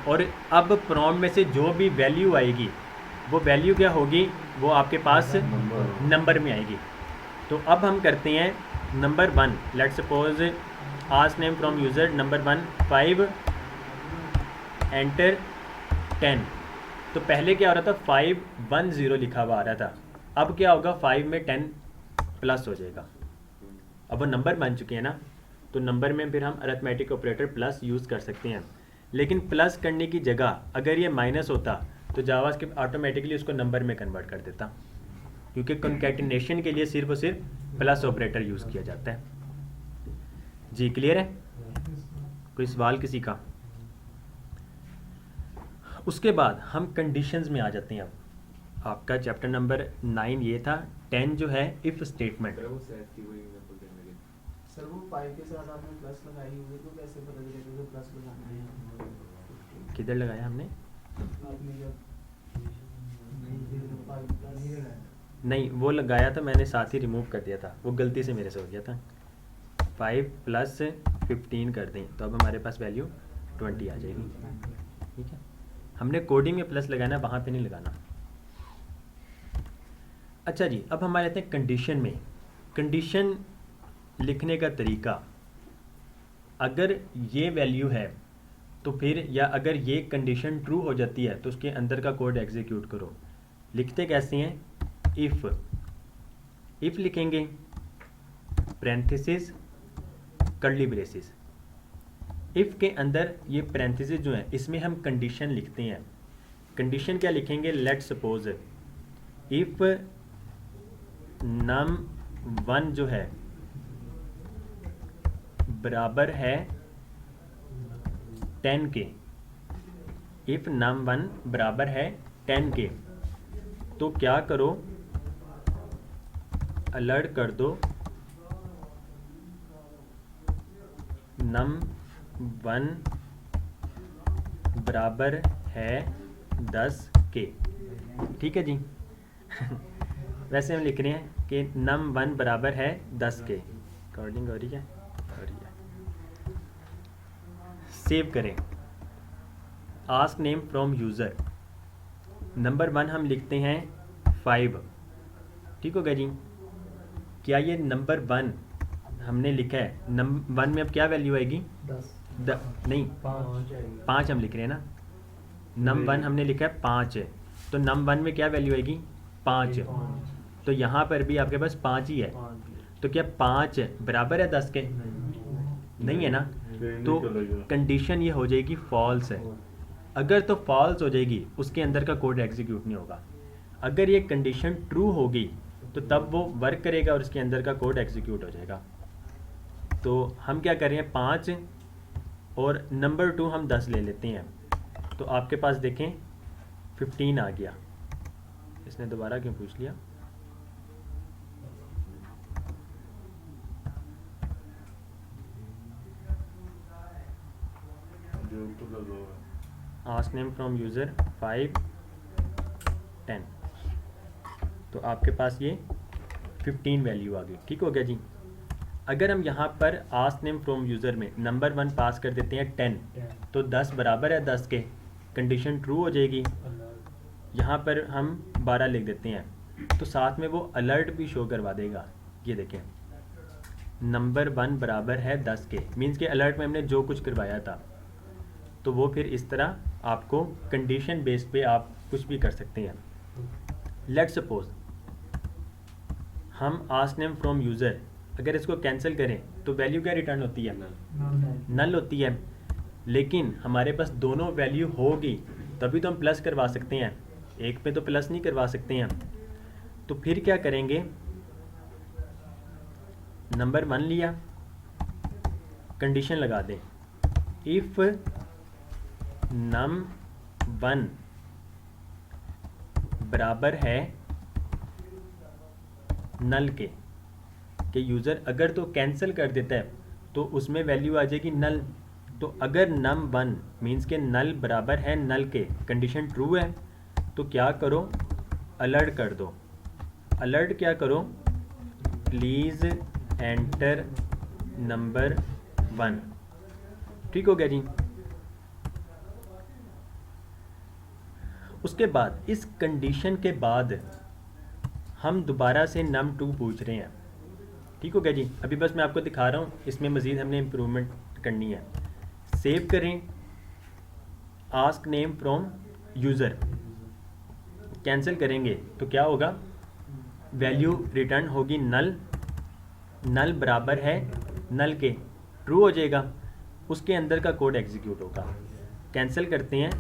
A: और अब प्रॉम्प्ट में से जो भी वैल्यू आएगी वो वैल्यू क्या होगी, वो आपके पास नंबर में आएगी। तो अब हम करते हैं number 1, let's suppose ask name from user number 1 5 enter 10। तो पहले क्या हो रहा था, 510 लिखा हुआ आ रहा था। अब क्या होगा, 5 में 10 प्लस हो जाएगा। अब वो नंबर बन चुके हैं ना, तो नंबर में फिर हम अरिथमेटिक ऑपरेटर प्लस यूज़ कर सकते हैं। लेकिन प्लस करने की जगह अगर ये माइनस होता तो जावास्क्रिप्ट ऑटोमेटिकली उसको नंबर में कन्वर्ट कर देता, क्योंकि कॉन्कैटिनेशन के लिए सिर्फ और सिर्फ प्लस ऑपरेटर यूज़ किया जाता है। जी क्लियर है? कोई सवाल किसी का? उसके बाद हम कंडीशंस में आ जाते हैं। अब आपका चैप्टर नंबर 9 ये था। 10 जो है इफ़ स्टेटमेंट।
B: वो सेट की हुई एग्जांपल देने लगे।
D: सर वो पाई के साथ आपने प्लस लगाई हुई तो कैसे पता चलेगा कि प्लस लगाना है?
A: किधर लगाया हमने?
D: आपने जब पाई प्लस
A: नहीं, वो लगाया था मैंने, साथ ही रिमूव कर दिया था, वो गलती से मेरे से हो गया था। 5 प्लस 15 कर दें तो अब हमारे पास वैल्यू 20 आ जाएगी। ठीक है, हमने कोडिंग में प्लस लगाना, वहाँ पे नहीं लगाना। अच्छा जी, अब हमारे आते हैं कंडीशन में। कंडीशन लिखने का तरीका, अगर ये वैल्यू है तो फिर, या अगर ये कंडीशन ट्रू हो जाती है तो उसके अंदर का कोड एग्जीक्यूट करो। लिखते कैसे हैं? इफ़ लिखेंगे, पैरेंथेसिस, कर्ली ब्रेसेस। इफ़ के अंदर ये पैरेंथेसिस जो है इसमें हम कंडीशन लिखते हैं। कंडीशन क्या लिखेंगे? लेट्स सपोज इफ़ num1 जो है बराबर है 10 के। इफ़ num1 बराबर है 10 के, तो क्या करो? अलर्ट कर दो num1 बराबर है 10 के। ठीक है जी। वैसे हम लिख रहे हैं कि num1 बराबर है 10 के। रिकॉर्डिंग हो रही है? हो रही है। सेव करें। Ask name from user. Number 1 हम लिखते हैं 5। ठीक हो गया जी। क्या ये नंबर 1 हमने लिखा है, नंबर 1 में अब क्या वैल्यू आएगी?
C: 10
A: नहीं, 5 हम लिख रहे हैं ना। num1 हमने लिखा है 5, तो num1 में क्या वैल्यू आएगी? 5। तो यहाँ पर भी आपके पास 5 ही है। तो क्या 5 बराबर है 10 के? नहीं है ना। तो कंडीशन ये हो जाएगी फॉल्स है। अगर तो फॉल्स हो जाएगी, उसके अंदर का कोड एग्जीक्यूट नहीं होगा। अगर ये कंडीशन ट्रू होगी तो तब वो वर्क करेगा और इसके अंदर का कोड एग्जीक्यूट हो जाएगा। तो हम क्या कर रहे हैं? 5 और नंबर 2 हम 10 ले लेते हैं। तो आपके पास देखें 15 आ गया। इसने दोबारा क्यों पूछ लिया? आस्क नेम फ्रॉम यूज़र 5 10, तो आपके पास ये 15 वैल्यू आ गई। ठीक हो गया जी। अगर हम यहाँ पर आस्क नेम फ्रॉम यूज़र में नंबर 1 पास कर देते हैं 10, तो 10 बराबर है 10 के, कंडीशन ट्रू हो जाएगी। यहाँ पर हम 12 लिख देते हैं, तो साथ में वो अलर्ट भी शो करवा देगा। ये देखें, नंबर 1 बराबर है 10 के, मीन्स के अलर्ट में हमने जो कुछ करवाया था। तो वो फिर इस तरह आपको कंडीशन बेस पे आप कुछ भी कर सकते हैं। लेट्स सपोज हम आस्क नेम फ्रॉम यूज़र, अगर इसको कैंसिल करें तो वैल्यू क्या रिटर्न होती है? नल होती है। लेकिन हमारे पास दोनों वैल्यू होगी तभी तो हम प्लस करवा सकते हैं, एक पे तो प्लस नहीं करवा सकते हैं। तो फिर क्या करेंगे? नंबर 1 लिया, कंडीशन लगा दें इफ़ num1 बराबर है नल के, कि यूज़र अगर तो कैंसिल कर देता है तो उसमें वैल्यू आ जाएगी नल। तो अगर num1 मीन्स के नल बराबर है नल के, कंडीशन ट्रू है, तो क्या करो? अलर्ट कर दो। अलर्ट क्या करो? Please enter number 1। ठीक हो गया जी। उसके बाद इस कंडीशन के बाद हम दोबारा से num2 पूछ रहे हैं। ठीक हो गया जी। अभी बस मैं आपको दिखा रहा हूँ, इसमें मज़ीद हमने इम्प्रूवमेंट करनी है। सेव करें, ask name from user, cancel करेंगे तो क्या होगा? वैल्यू रिटर्न होगी नल। नल बराबर है नल के, ट्रू हो जाएगा, उसके अंदर का कोड एग्जीक्यूट होगा। कैंसिल करते हैं,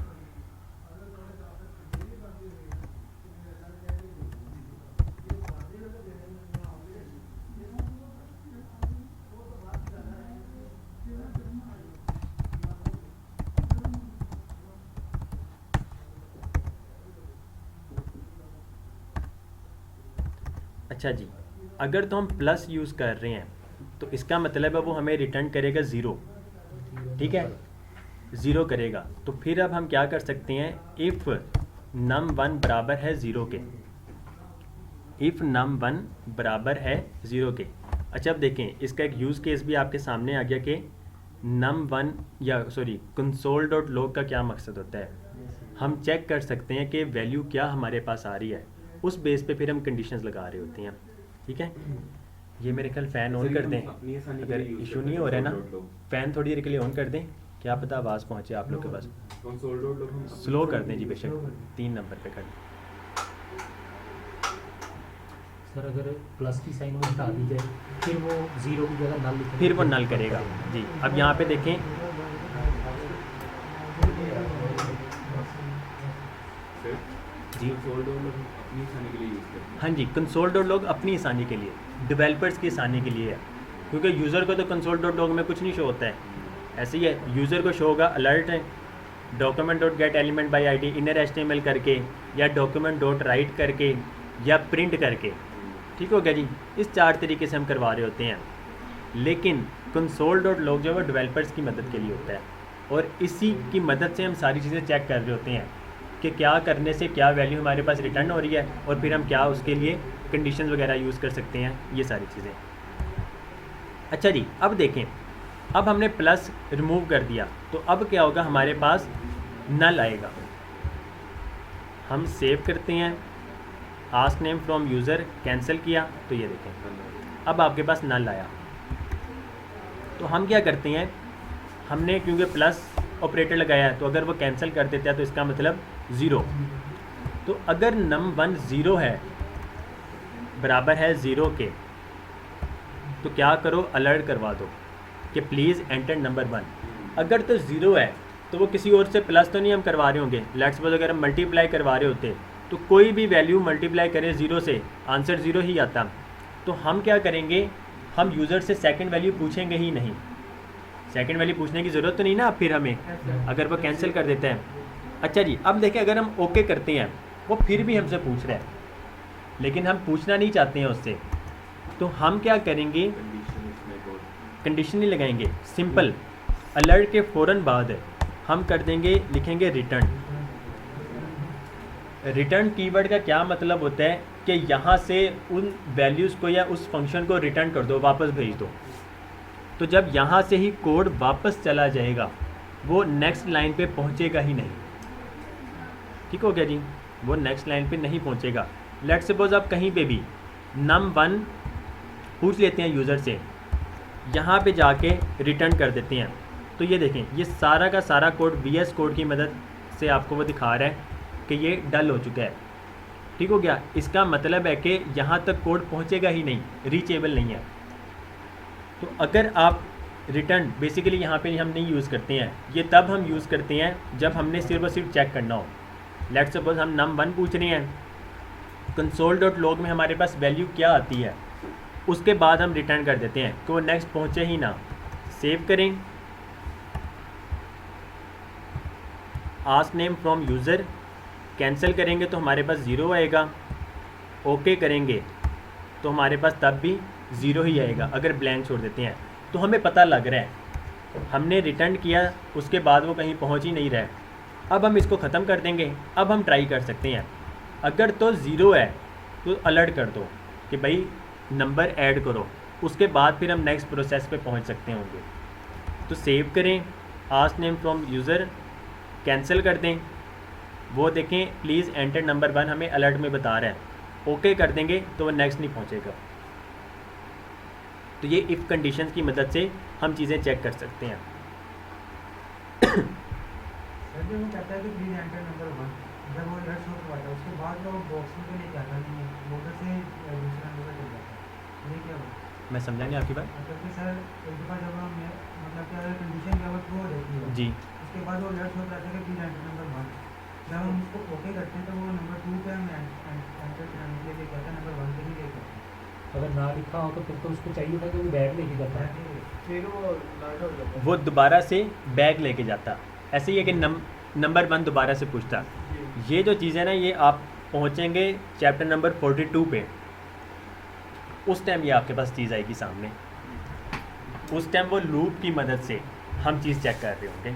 A: अच्छा जी, अगर तो हम प्लस यूज़ कर रहे हैं तो इसका मतलब है वो हमें रिटर्न करेगा ज़ीरो, ठीक है, ज़ीरो करेगा। तो फिर अब हम क्या कर सकते हैं, इफ़ num1 बराबर है ज़ीरो के, इफ़ num1 बराबर है ज़ीरो के। अच्छा अब देखें, इसका एक यूज़ केस भी आपके सामने आ गया कि num1 या सॉरी console.log का क्या मकसद होता है, हम चेक कर सकते हैं कि वैल्यू क्या हमारे पास आ रही है, उस बेस पे फिर हम कंडीशंस लगा रहे होते हैं, ठीक है। ये मेरे ख्याल फ़ैन ऑन
B: सर,
A: कर
B: ये
A: दें,
B: हम अपनी आसानी के
A: अगर
B: लिए use
A: इशू
B: करते
A: नहीं
B: हैं
A: हो रहा है ना,
B: console.log।
A: फ़ैन थोड़ी देर के लिए ऑन कर दें, क्या पता आवाज़ पहुँचे आप लोग के पास।
B: console.log हम अपनी
A: स्लो कर
B: आसानी
A: दें
B: के
A: जी,
B: लिए
A: बेशक 3 नंबर पे कर दें।
C: सर अगर प्लस की साइन वो हटा दी जाए फिर वो जीरो की जगह नल लिखेंगे,
A: फिर वो नल करेगा जी। अब यहाँ पे देखें,
B: सर,
A: जी।
B: console.log हम अपनी आसानी के लिए यूज़ करते हैं।
A: हाँ जी, console.log अपनी आसानी के लिए, डेवलपर्स की आसानी के लिए है, क्योंकि यूज़र को तो console.log में कुछ नहीं शो होता है, ऐसे ही है। यूज़र को शो होगा अलर्ट है, document.get element by id inner HTML करके, या document.write करके, या प्रिंट करके, ठीक हो गया जी। इस 4 तरीके से हम करवा रहे होते हैं, लेकिन console.log जो है वो डेवलपर्स की मदद के लिए होता है, और इसी की मदद से हम सारी चीज़ें चेक कर रहे होते हैं कि क्या करने से क्या वैल्यू हमारे पास रिटर्न हो रही है, और फिर हम क्या उसके लिए कंडीशंस वगैरह यूज़ कर सकते हैं, ये सारी चीज़ें। अच्छा जी, अब देखें, अब हमने प्लस रिमूव कर दिया, तो अब क्या होगा, हमारे पास नल आएगा। हम सेव करते हैं, ask name from user cancel किया, तो ये देखें अब आपके पास नल आया। तो हम क्या करते हैं, हमने क्योंकि प्लस ऑपरेटर लगाया है, तो अगर वो कैंसिल कर देता है तो इसका मतलब ज़ीरो। तो अगर num1 ज़ीरो है, बराबर है ज़ीरो के, तो क्या करो, अलर्ट करवा दो कि प्लीज़ एंटर नंबर 1। अगर तो ज़ीरो है तो वो किसी और से प्लस तो नहीं हम करवा रहे होंगे, लेट्स सपोज अगर हम मल्टीप्लाई करवा रहे होते तो कोई भी वैल्यू मल्टीप्लाई करें ज़ीरो से, आंसर ज़ीरो ही आता। तो हम क्या करेंगे, हम यूज़र से सेकंड वैल्यू पूछेंगे ही नहीं, सेकंड वैल्यू पूछने की ज़रूरत तो नहीं ना फिर हमें, अगर वो कैंसिल कर देते हैं। अच्छा जी, अब देखें, अगर हम ओके करते हैं, वो फिर भी हमसे पूछ रहा है, लेकिन हम पूछना नहीं चाहते हैं उससे, तो हम क्या करेंगे,
B: कंडीशन इसमें बहुत
A: कंडीशन नहीं लगाएंगे, सिंपल अलर्ट के फ़ौरन बाद हम कर देंगे, लिखेंगे रिटर्न। रिटर्न कीवर्ड का क्या मतलब होता है कि यहाँ से उन वैल्यूज़ को या उस फंक्शन को रिटर्न कर दो, वापस भेज दो। तो जब यहाँ से ही कोड वापस चला जाएगा, वो नेक्स्ट लाइन पे पहुँचेगा ही नहीं, ठीक हो गया जी, वो नेक्स्ट लाइन पे नहीं पहुँचेगा। लेट्स सपोज आप कहीं पे भी num1 पूछ लेते हैं यूज़र से, यहाँ पे जाके रिटर्न कर देते हैं, तो ये देखें, ये सारा का सारा कोड VS कोड की मदद से आपको वो दिखा रहा है कि ये डल हो चुका है, ठीक हो गया। इसका मतलब है कि यहाँ तक कोड पहुँचेगा ही नहीं, रीचेबल नहीं है। तो अगर आप रिटर्न बेसिकली यहाँ पे हम नहीं यूज़ करते हैं, ये तब हम यूज़ करते हैं जब हमने सिर्फ और सिर्फ चेक करना हो। लेट्स सपोज हम num1 पूछ रहे हैं, console.log में हमारे पास वैल्यू क्या आती है, उसके बाद हम रिटर्न कर देते हैं कि वो नेक्स्ट पहुँचे ही ना। सेव करें, ask name from user cancel करेंगे तो हमारे पास ज़ीरो आएगा, ओके करेंगे तो हमारे पास तब भी ज़ीरो ही आएगा। अगर ब्लैंक छोड़ देते हैं तो हमें पता लग रहा है हमने रिटर्न किया, उसके बाद वो कहीं पहुंच ही नहीं रहा है। अब हम इसको ख़त्म कर देंगे, अब हम ट्राई कर सकते हैं। अगर तो ज़ीरो है तो अलर्ट कर दो कि भाई नंबर ऐड करो, उसके बाद फिर हम नेक्स्ट प्रोसेस पे पहुंच सकते होंगे। तो सेव करें, ask name from user cancel कर दें, वो देखें प्लीज़ एंटर नंबर 1 हमें अलर्ट में बता रहा है, ओके कर देंगे तो वो नेक्स्ट नहीं पहुंचेगा। तो ये इफ़ कंडीशंस की मदद से हम चीज़ें चेक कर सकते हैं।
F: सर जो वो कहता है कि प्लीज एंटर नंबर 1, जब वो अलर्ट शो करवाता है उसके बाद वो बॉक्स में तो लेके आता नहीं है, वो उधर से दूसरा नंबर चल जाता है, ये क्या होगा?
A: मैं समझा नहीं आपकी बात
F: मतलब कि सर एक दफ़ा जब हम मतलब कि अगर कंडीशन जब ट्रू हो जाती है
A: जी।
F: उसके बाद वो अलर्ट शो कराता है कि प्लीज एंटर नंबर 1, जब हम उसको ओके करते हैं तो वो नंबर 2 पे हम एंटर करने के लिए कहता है, नंबर 1 पे नहीं लेके आता।
C: अगर ना लिखा हो तो फिर तो उसको चाहिए था कि वो बैग लेके जाता है।
D: फिर वो अलर्ट हो जाता है।
A: वो दोबारा से बैग लेके जाता, ऐसे ही है कि नंबर 1 दोबारा से पूछता। ये जो चीज़ है ना, ये आप पहुँचेंगे चैप्टर नंबर 42 पे, उस टाइम ये आपके पास चीज़ आएगी सामने। उस टाइम वो लूप की मदद से हम चीज़ चेक कर रहे होंगे।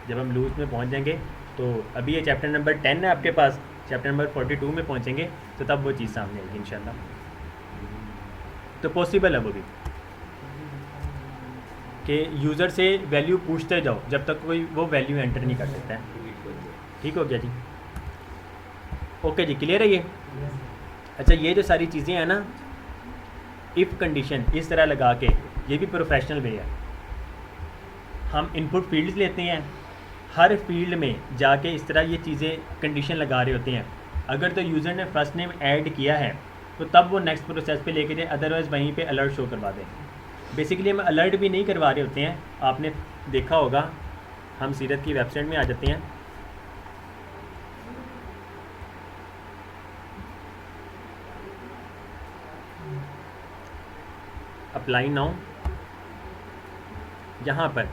A: जब हम लूप में पहुंच जाएंगे तो अभी ये चैप्टर नंबर 10 है आपके पास, चैप्टर नंबर 42 में पहुंचेंगे तो तब वो चीज़ सामने आएगी इंशाल्लाह। तो पॉसिबल है वो भी कि यूज़र से वैल्यू पूछते जाओ जब तक कोई वो वैल्यू एंटर नहीं कर सकता है। ठीक हो गया जी? ओके जी, क्लियर है ये? अच्छा, ये जो सारी चीज़ें हैं ना, इफ़ कंडीशन इस तरह लगा के, ये भी प्रोफेशनल वे है। हम इनपुट फील्ड्स लेते हैं, हर फील्ड में जाके इस तरह ये चीज़ें कंडीशन लगा रहे होते हैं। अगर तो यूज़र ने फर्स्ट नेम ऐड किया है तो तब वो नेक्स्ट प्रोसेस पे लेके जाए, अदरवाइज़ वहीं पे अलर्ट शो करवा दें। बेसिकली हम अलर्ट भी नहीं करवा रहे होते हैं, आपने देखा होगा। हम सीरत की वेबसाइट में आ जाते हैं। अप्लाई नाउ, यहाँ पर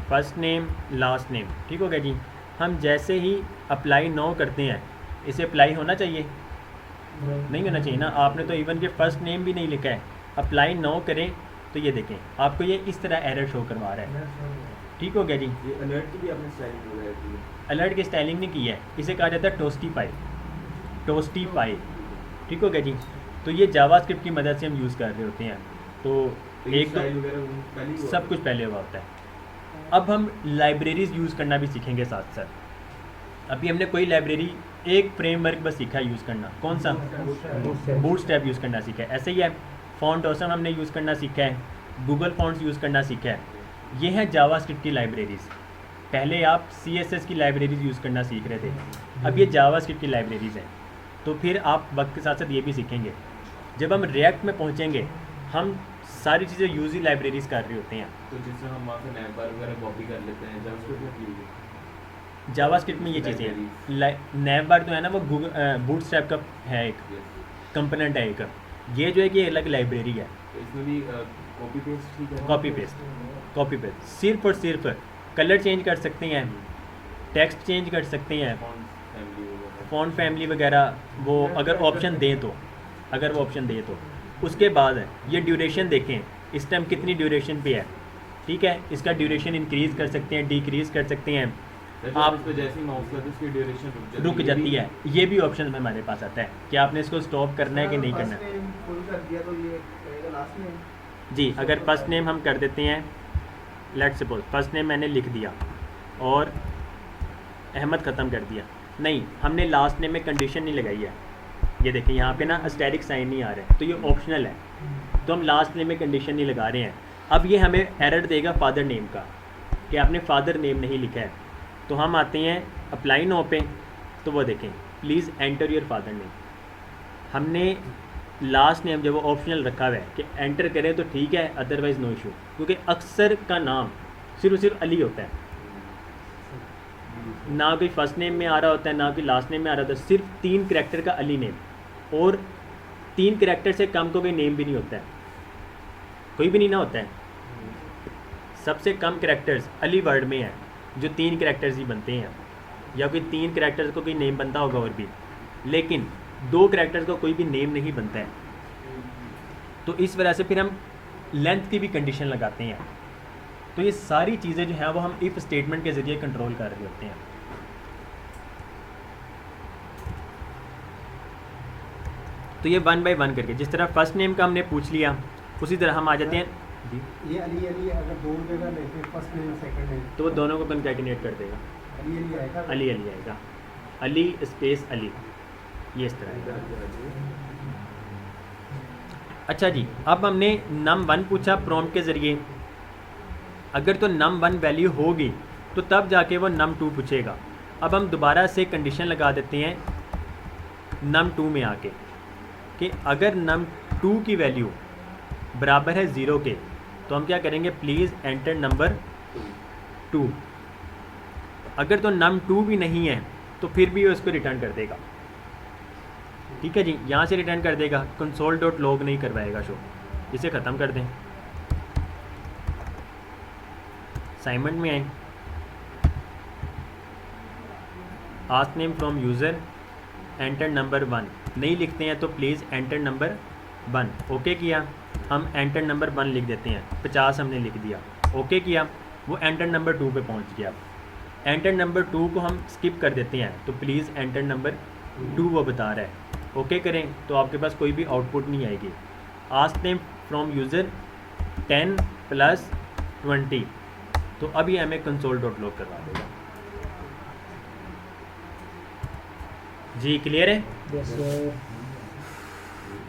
A: फर्स्ट नेम लास्ट नेम, ठीक हो गया जी। हम जैसे ही अप्लाई नाउ करते हैं, इसे अप्लाई होना चाहिए? नहीं होना चाहिए ना। आपने तो इवन के फर्स्ट नेम भी नहीं लिखा है। अप्लाई नाउ करें तो ये देखें आपको ये इस तरह एरर शो करवा रहा है। ठीक हो गया जी।
B: ये अलर्ट की भी आपने स्टाइलिंग लगाई थी?
A: अलर्ट की स्टाइलिंग नहीं की है, इसे कहा जाता है टोस्टीफाई। टोस्टीफाई, ठीक हो गया जी। तो ये जावास्क्रिप्ट की मदद से हम यूज़ कर रहे होते हैं। तो एक
B: स्टाइल वगैरह पहले ही हुआ
A: सब
B: था?
A: कुछ पहले हुआ होता है। अब हम लाइब्रेरीज़ यूज़ करना भी सीखेंगे साथ साथ। अभी हमने कोई लाइब्रेरी, एक फ्रेमवर्क बस सीखा है यूज़ करना। कौन सा? बूटस्ट्रैप यूज़ करना सीखा है। ऐसे ही है फॉन्ट ऑसम हमने यूज़ करना सीखा है, गूगल फॉन्ट्स यूज़ करना सीखा है। ये हैं जावास्क्रिप्ट की लाइब्रेरीज़। पहले आप CSS की लाइब्रेरीज़ यूज़ करना सीख रहे थे, अब ये जावास्क्रिप्ट की लाइब्रेरीज़ हैं। तो फिर आप वक्त के साथ साथ ये भी सीखेंगे। जब हम रिएक्ट में पहुँचेंगे, हम सारी चीज़ें यूज़ ही लाइब्रेरीज़ कर रहे होते हैं।
B: तो जिससे हम वहाँ से नैवबार वगैरह कॉपी कर लेते हैं जावास्क्रिप्ट में की
A: जावास्क्रिप्ट में ये चीज़ें हैं। नैवबार तो है ना, वो गूगल बूटस्ट्रैप का है, एक कंपोनेंट है एक। ये जो है कि अलग लाइब्रेरी है।
B: तो इसमें भी कॉपी पेस्ट ठीक है?
A: कॉपी पेस्ट सिर्फ और सिर्फ कलर चेंज कर सकते हैं, टेक्स्ट चेंज कर सकते हैं, फ़ॉन्ट फैमिली वगैरह, वो अगर ऑप्शन दें तो, अगर वो ऑप्शन दें तो। उसके बाद ये ड्यूरेशन देखें, इस टाइम कितनी ड्यूरेशन पे है। ठीक है, इसका ड्यूरेशन इंक्रीज़ कर सकते हैं, डिक्रीज़ कर सकते हैं।
B: आप पे जैसे ही माउस करते उसकी ड्यूरेशन
A: रुक जाती है। ये भी ऑप्शन में हमारे पास आता है कि आपने इसको स्टॉप करना है कि नहीं करना है।
D: फुल कर दिया तो ये रहेगा लास्ट में।
A: जी, अगर फर्स्ट नेम हम कर देते हैं, लेट्स सपोज फर्स्ट नेम मैंने लिख दिया और अहमद ख़त्म कर दिया, नहीं, हमने लास्ट नेम में कंडीशन नहीं लगाई है। ये देखिए यहाँ पे ना अस्टेरिक साइन नहीं आ रहा है, तो ये ऑप्शनल है, तो हम लास्ट नेम में कंडीशन नहीं लगा रहे हैं। अब ये हमें एरर देगा फादर नेम का कि आपने फादर नेम नहीं लिखा है। तो हम आते हैं अप्लाई नो पे, तो वो देखें please enter your father name. हमने लास्ट नेम जब वो ऑप्शनल रखा हुआ है कि एंटर करें तो ठीक है, अदरवाइज़ नो इशू, क्योंकि अक्सर का नाम सिर्फ अली होता है, ना कोई फर्स्ट नेम में आ रहा होता है, ना कोई लास्ट नेम में आ रहा होता है। सिर्फ 3 करैक्टर का अली नेम, और 3 करैक्टर से कम को कोई नेम भी नहीं होता है, कोई भी नहीं ना होता है। सबसे कम करैक्टर्स अली वर्ड में है, जो 3 करैक्टर्स ही बनते हैं, या कोई 3 करैक्टर्स को कोई नेम बनता होगा और भी, लेकिन 2 करैक्टर्स को कोई भी नेम नहीं बनता है। तो इस वजह से फिर हम लेंथ की भी कंडीशन लगाते हैं। तो ये सारी चीज़ें जो हैं वो हम इफ़ स्टेटमेंट के ज़रिए कंट्रोल कर रहे होते हैं। तो ये 1 बाय 1 करके, जिस तरह फर्स्ट नेम का हमने पूछ लिया, उसी तरह हम आ जाते हैं जी।
F: ये अली अली अगर दो जगह लेते फर्स्ट नेम सेकंड नेम
A: तो वो दोनों को कंकैटिनेट कर देगा,
F: अली अली आएगा।
A: अली अली आएगा, अली स्पेस अली, ये इस तरह आएगा। अच्छा जी, अब हमने num1 पूछा प्रॉम्प्ट के ज़रिए। अगर तो num1 वैल्यू होगी तो तब जाके वो num2 पूछेगा। अब हम दोबारा से कंडीशन लगा देते हैं num2 में आके कि अगर num2 की वैल्यू बराबर है 0 के, तो हम क्या करेंगे, प्लीज़ एंटर नंबर 2। अगर तो num2 भी नहीं है तो फिर भी वो इसको रिटर्न कर देगा। ठीक है जी, यहाँ से रिटर्न कर देगा, console.log नहीं करवाएगा शो। इसे ख़त्म कर दें, असाइनमेंट में आए, ask name from user, enter number 1 नहीं लिखते हैं तो प्लीज़ एंटर नंबर 1 ओके किया, हम एंटर नंबर 1 लिख देते हैं, 50 हमने लिख दिया, ओके किया, वो एंटर नंबर 2 पे पहुंच गया। एंटर नंबर 2 को हम स्किप कर देते हैं, तो प्लीज़ एंटर नंबर 2 वो बता रहा है, ओके करें तो आपके पास कोई भी आउटपुट नहीं आएगी। आस्क नेम फ्रॉम यूज़र 10 + 20, तो अभी हमें कंसोल डॉट लॉग करवा देगा। जी क्लियर है?
C: Yes sir.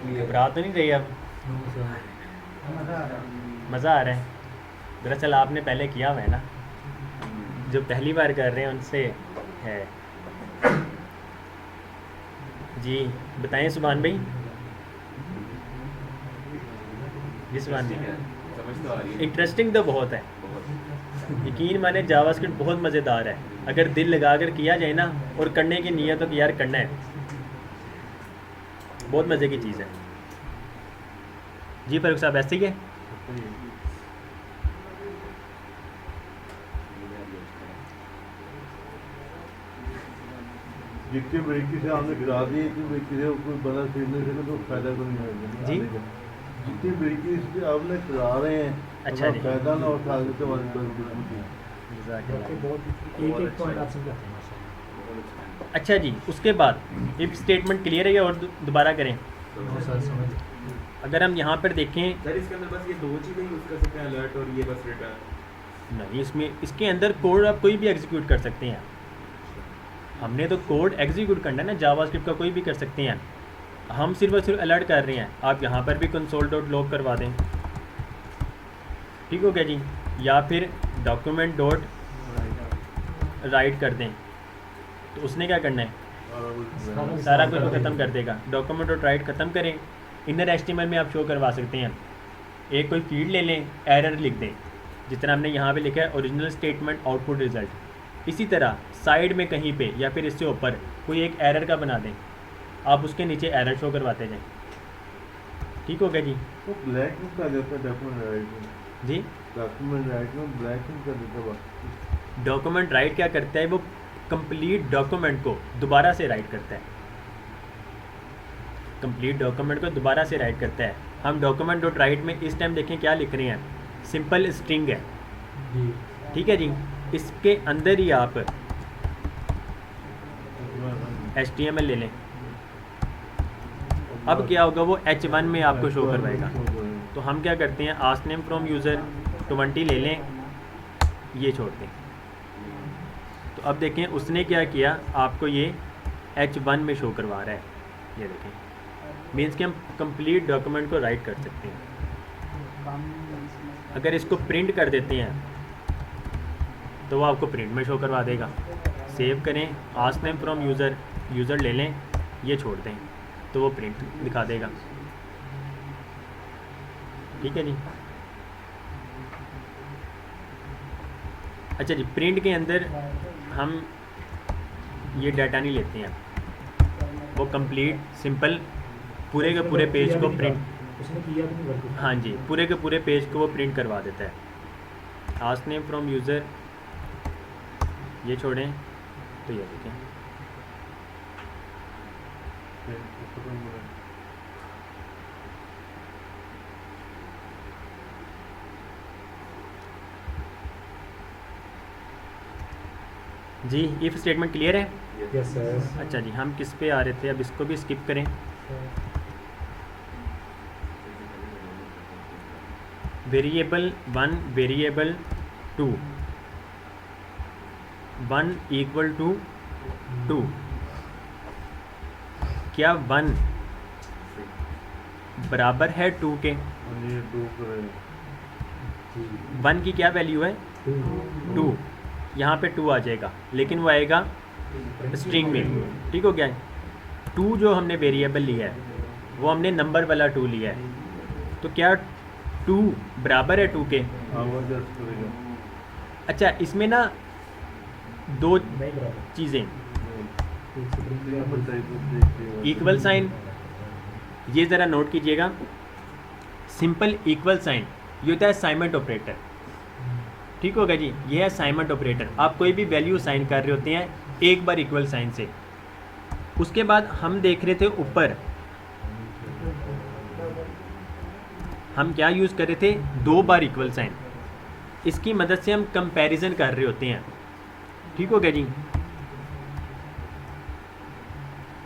A: घबरा तो नहीं रही अब?
C: No sir.
F: मज़ा आ रहा है।
A: मज़ा आ रहा है? दरअसल आपने पहले किया हुआ है ना, जो पहली बार कर रहे हैं उनसे है। जी बताएं सुभान भाई। जी सुभान
B: ठीक है,
A: भाई,
B: समझ तो आ रही है
A: इंटरेस्टिंग तो बहुत है,
B: बहुत।
A: यकीन माने जावास्क्रिप्ट बहुत मज़ेदार है, अगर दिल लगा कर किया जाए ना और करने की नीयत हो कि यार करना है, बहुत मज़े की चीज़ है। जी फारूक साहब ऐसे ही है?
E: जितनी बारीकी से आपने गिरा दी, इतनी बारीकी से कोई बंदा सीखने से तो फायदा तो नहीं होगा
A: जी?
E: जितनी बारीकी से आपने करा रहे हैं,
A: अच्छा जी।
E: फायदा ना उठा के तो हमारे पास कुछ नहीं है।
C: बाकी बहुत एक पॉइंट आप समझाते हैं माशाल्लाह।
A: अच्छा जी, उसके बाद इफ स्टेटमेंट क्लियर है या और दोबारा करें?
C: नो सर समझ।
A: अगर हम यहाँ पर देखें,
B: सर इसके अंदर बस ये दो चीज़ें यूज़ कर सकते हैं, अलर्ट और ये बस रिटर्न।
A: नहीं इसमें इसके अंदर कोड आप कोई भी एग्जीक्यूट कर सकते हैं। हमने तो कोड एग्जीक्यूट करना है ना, जावास्क्रिप्ट का कोई भी कर सकते हैं, हम सिर्फ और सिर्फ अलर्ट कर रहे हैं। आप यहाँ पर भी कंसोल डॉट लॉग करवा दें, ठीक हो गया जी, या फिर डॉक्यूमेंट डॉट राइट कर दें, तो उसने क्या करना है, सारा कुछ ख़त्म कर देगा। डॉक्यूमेंट डॉट राइट ख़त्म करें, इनर एचटीएमएल में आप शो करवा सकते हैं। एक कोई फील्ड ले लें, एरर लिख दें, जितना हमने यहाँ पे लिखा है ओरिजिनल स्टेटमेंट आउटपुट रिजल्ट। इसी तरह साइड में कहीं पे या फिर इससे ऊपर कोई एक एरर का बना दें, आप उसके नीचे एरर शो करवाते जाएं, ठीक हो गया जी।
E: तो ब्लैक में कर देता है डॉक्यूमेंट राइट में,
A: जी
E: डॉक्यूमेंट राइट में ब्लैक में कर देता है।
A: डॉक्यूमेंट राइट क्या करता है, वो कंप्लीट डॉक्यूमेंट को दोबारा से राइट करता है, कंप्लीट डॉक्यूमेंट को दोबारा से राइट करता है। हम डॉक्यूमेंट डॉट राइट में इस टाइम देखें क्या लिख रहे हैं, सिंपल स्ट्रिंग है,
C: जी
A: ठीक है जी। इसके अंदर ही आप HTML ले लें, अब क्या होगा, वो H1 में आपको शो करवाएगा। तो हम क्या करते हैं, आस्क नेम फ्रॉम यूज़र 20 ले लें, ये छोड़ दें। तो अब देखें उसने क्या किया, आपको ये H1 में शो करवा रहा है, ये देखें, मीन्स कि हम कंप्लीट डॉक्यूमेंट को राइट कर सकते हैं। अगर इसको प्रिंट कर देते हैं तो वो आपको प्रिंट में शो करवा देगा। सेव करें, आस्क नेम फ्रॉम यूज़र ले लें, ये छोड़ दें, तो वो प्रिंट दिखा देगा, ठीक है जी। अच्छा जी, प्रिंट के अंदर हम ये डाटा नहीं लेते हैं, वो कंप्लीट सिंपल पूरे के पूरे पेज को प्रिंट,
C: उसने किया भी नहीं वर्क।
A: हाँ जी, पूरे के पूरे पेज को वो प्रिंट करवा देता है। आस्क नेम फ्रॉम यूज़र ये छोड़ें, तो ये देखें, जी इफ़ स्टेटमेंट क्लियर है?
C: Yes sir.
A: अच्छा जी, हम किस पे आ रहे थे, अब इसको भी स्किप करें। वेरिएबल 1 वेरिएबल 2 1 इक्वल टू 2, क्या 1 बराबर है 2 के?
E: ये दो करें
A: 1 की क्या वैल्यू है? 2, यहाँ पे 2 आ जाएगा, लेकिन वो आएगा स्ट्रिंग में, ठीक हो गया। 2 जो हमने वेरिएबल लिया है वो हमने नंबर वाला 2 लिया है, तो क्या 2 बराबर है 2 के?
E: आवाज करेगा।
A: अच्छा, इसमें ना दो
C: नहीं बराबर।
A: चीज़ें,
E: बताइए
A: इक्वल साइन, ये ज़रा नोट कीजिएगा, सिंपल इक्वल साइन ये होता है असाइनमेंट ऑपरेटर, ठीक होगा जी। ये है असाइनमेंट ऑपरेटर, आप कोई भी वैल्यू साइन कर रहे होते हैं एक बार इक्वल साइन से। उसके बाद हम देख रहे थे ऊपर हम क्या यूज़ कर रहे थे, 2 बार इक्वल साइन। इसकी मदद से हम कंपैरिजन कर रहे होते हैं, ठीक हो गया जी।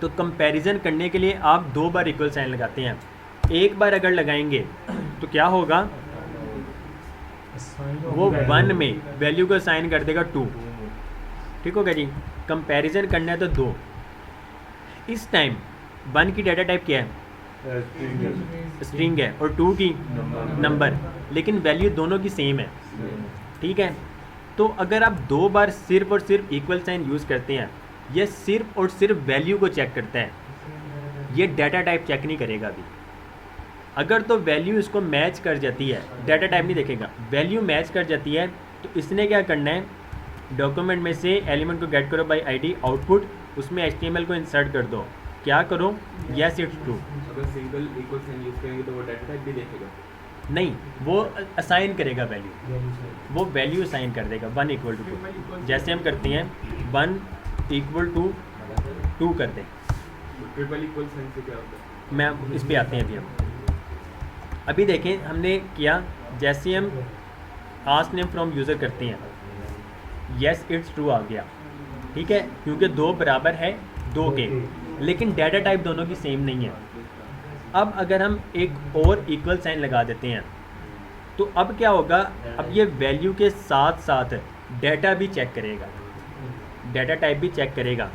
A: तो कंपैरिजन करने के लिए आप 2 बार इक्वल साइन लगाते हैं। एक बार अगर लगाएंगे तो क्या होगा, वो 1 में वैल्यू को साइन कर देगा 2, ठीक हो गया जी। कंपैरिजन करना है तो 2। इस टाइम 1 की डाटा टाइप क्या है, स्ट्रिंग है, और 2 की नंबर, लेकिन वैल्यू दोनों की सेम है, ठीक है। तो अगर आप 2 बार सिर्फ और सिर्फ इक्वल साइन यूज़ करते हैं, यह सिर्फ और सिर्फ वैल्यू को चेक करता है, ये डाटा टाइप चेक नहीं करेगा अभी। अगर तो वैल्यू इसको मैच कर जाती है, डाटा टाइप नहीं देखेगा, वैल्यू मैच कर जाती है, तो इसने क्या करना है, डॉक्यूमेंट में से एलिमेंट को गेट करो बाय आईडी आउटपुट, उसमें HTML को इंसर्ट कर दो, क्या करो, यस इट्स ट्रू।
B: अगर सिंगल इक्वल साइन यूज करेंगे तो वो डाटा टाइप भी देखेगा?
A: नहीं, वो असाइन करेगा वैल्यू, वो वैल्यू असाइन कर देगा 1 = 2। जैसे हम करते हैं 1 = 2 कर दें।
B: ट्रिपल इक्वल साइन से क्या होता है?
A: मैं इस पे आते हैं अभी। हम अभी देखें हमने किया, जैसे हम आस्क नेम फ्रॉम यूज़र करते हैं, यस इट्स ट्रू आ गया, ठीक है, क्योंकि 2 बराबर है 2 के, लेकिन डाटा टाइप दोनों की सेम नहीं है। अब अगर हम एक और इक्वल साइन लगा देते हैं तो अब क्या होगा, अब ये वैल्यू के साथ साथ डाटा भी चेक करेगा, डाटा टाइप भी चेक करेगा।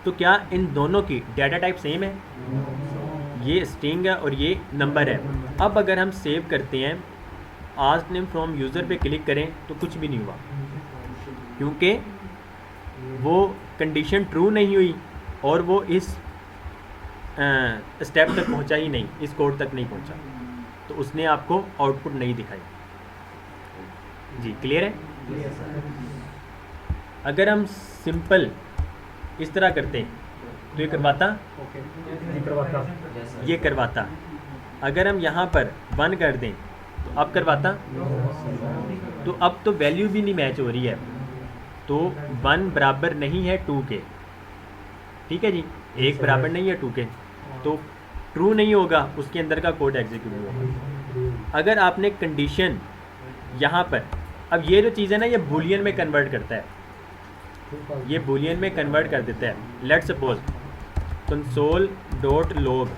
A: तो क्या इन दोनों की डाटा टाइप सेम है, ये स्ट्रिंग है और ये नंबर है। अब अगर हम सेव करते हैं, आस्क नेम फ्रॉम यूज़र पे क्लिक करें तो कुछ भी नहीं हुआ, क्योंकि वो कंडीशन ट्रू नहीं हुई और वो इस स्टेप तक पहुंचा ही नहीं, इस कोड तक नहीं पहुंचा, तो उसने आपको आउटपुट नहीं दिखाई। जी क्लियर है। अगर हम सिंपल इस तरह करते तो ये करवाता, ये करवाता। अगर हम यहाँ पर 1 कर दें तो अब करवाता, तो अब तो वैल्यू भी नहीं मैच हो रही है, तो 1 बराबर नहीं है 2 के, ठीक है जी, 1 बराबर नहीं है 2 के, तो ट्रू नहीं होगा, उसके अंदर का कोड एग्जीक्यूट नहीं होगा। अगर आपने कंडीशन यहाँ पर, अब ये जो चीज़ है ना, ये बूलियन में कन्वर्ट करता है, ये बूलियन में कन्वर्ट कर देता है। लेट्स सपोज console.log,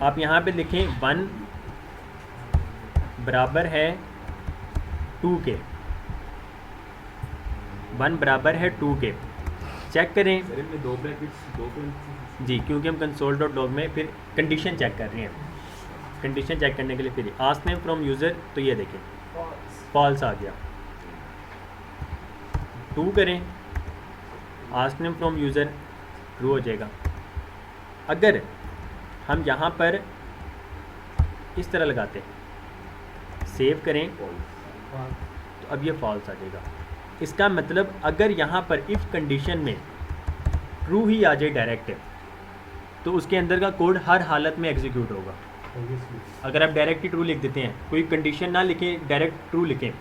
A: आप यहाँ पे लिखें 1 बराबर है 2 के, 1 बराबर है 2 के, चेक करें।
B: सर इनमें 2 ब्रैकेट्स 2 parentheses?
A: जी, क्योंकि हम console.log में फिर कंडीशन चेक कर रहे हैं, कंडीशन चेक करने के लिए फिर आस्क नेम फ्रॉम यूज़र, तो ये देखें फॉल्स आ गया। 2 करें, ask name from user true हो जाएगा। अगर हम यहाँ पर इस तरह लगाते, सेव करें, तो अब ये फॉल्स आ जाएगा। इसका मतलब अगर यहाँ पर इफ़ कंडीशन में ट्रू ही आ जाए डायरेक्ट, तो उसके अंदर का कोड हर हालत में एग्जीक्यूट होगा। अगर आप डायरेक्ट ही ट्रू लिख देते हैं, कोई कंडीशन ना लिखें, डायरेक्ट ट्रू लिखें,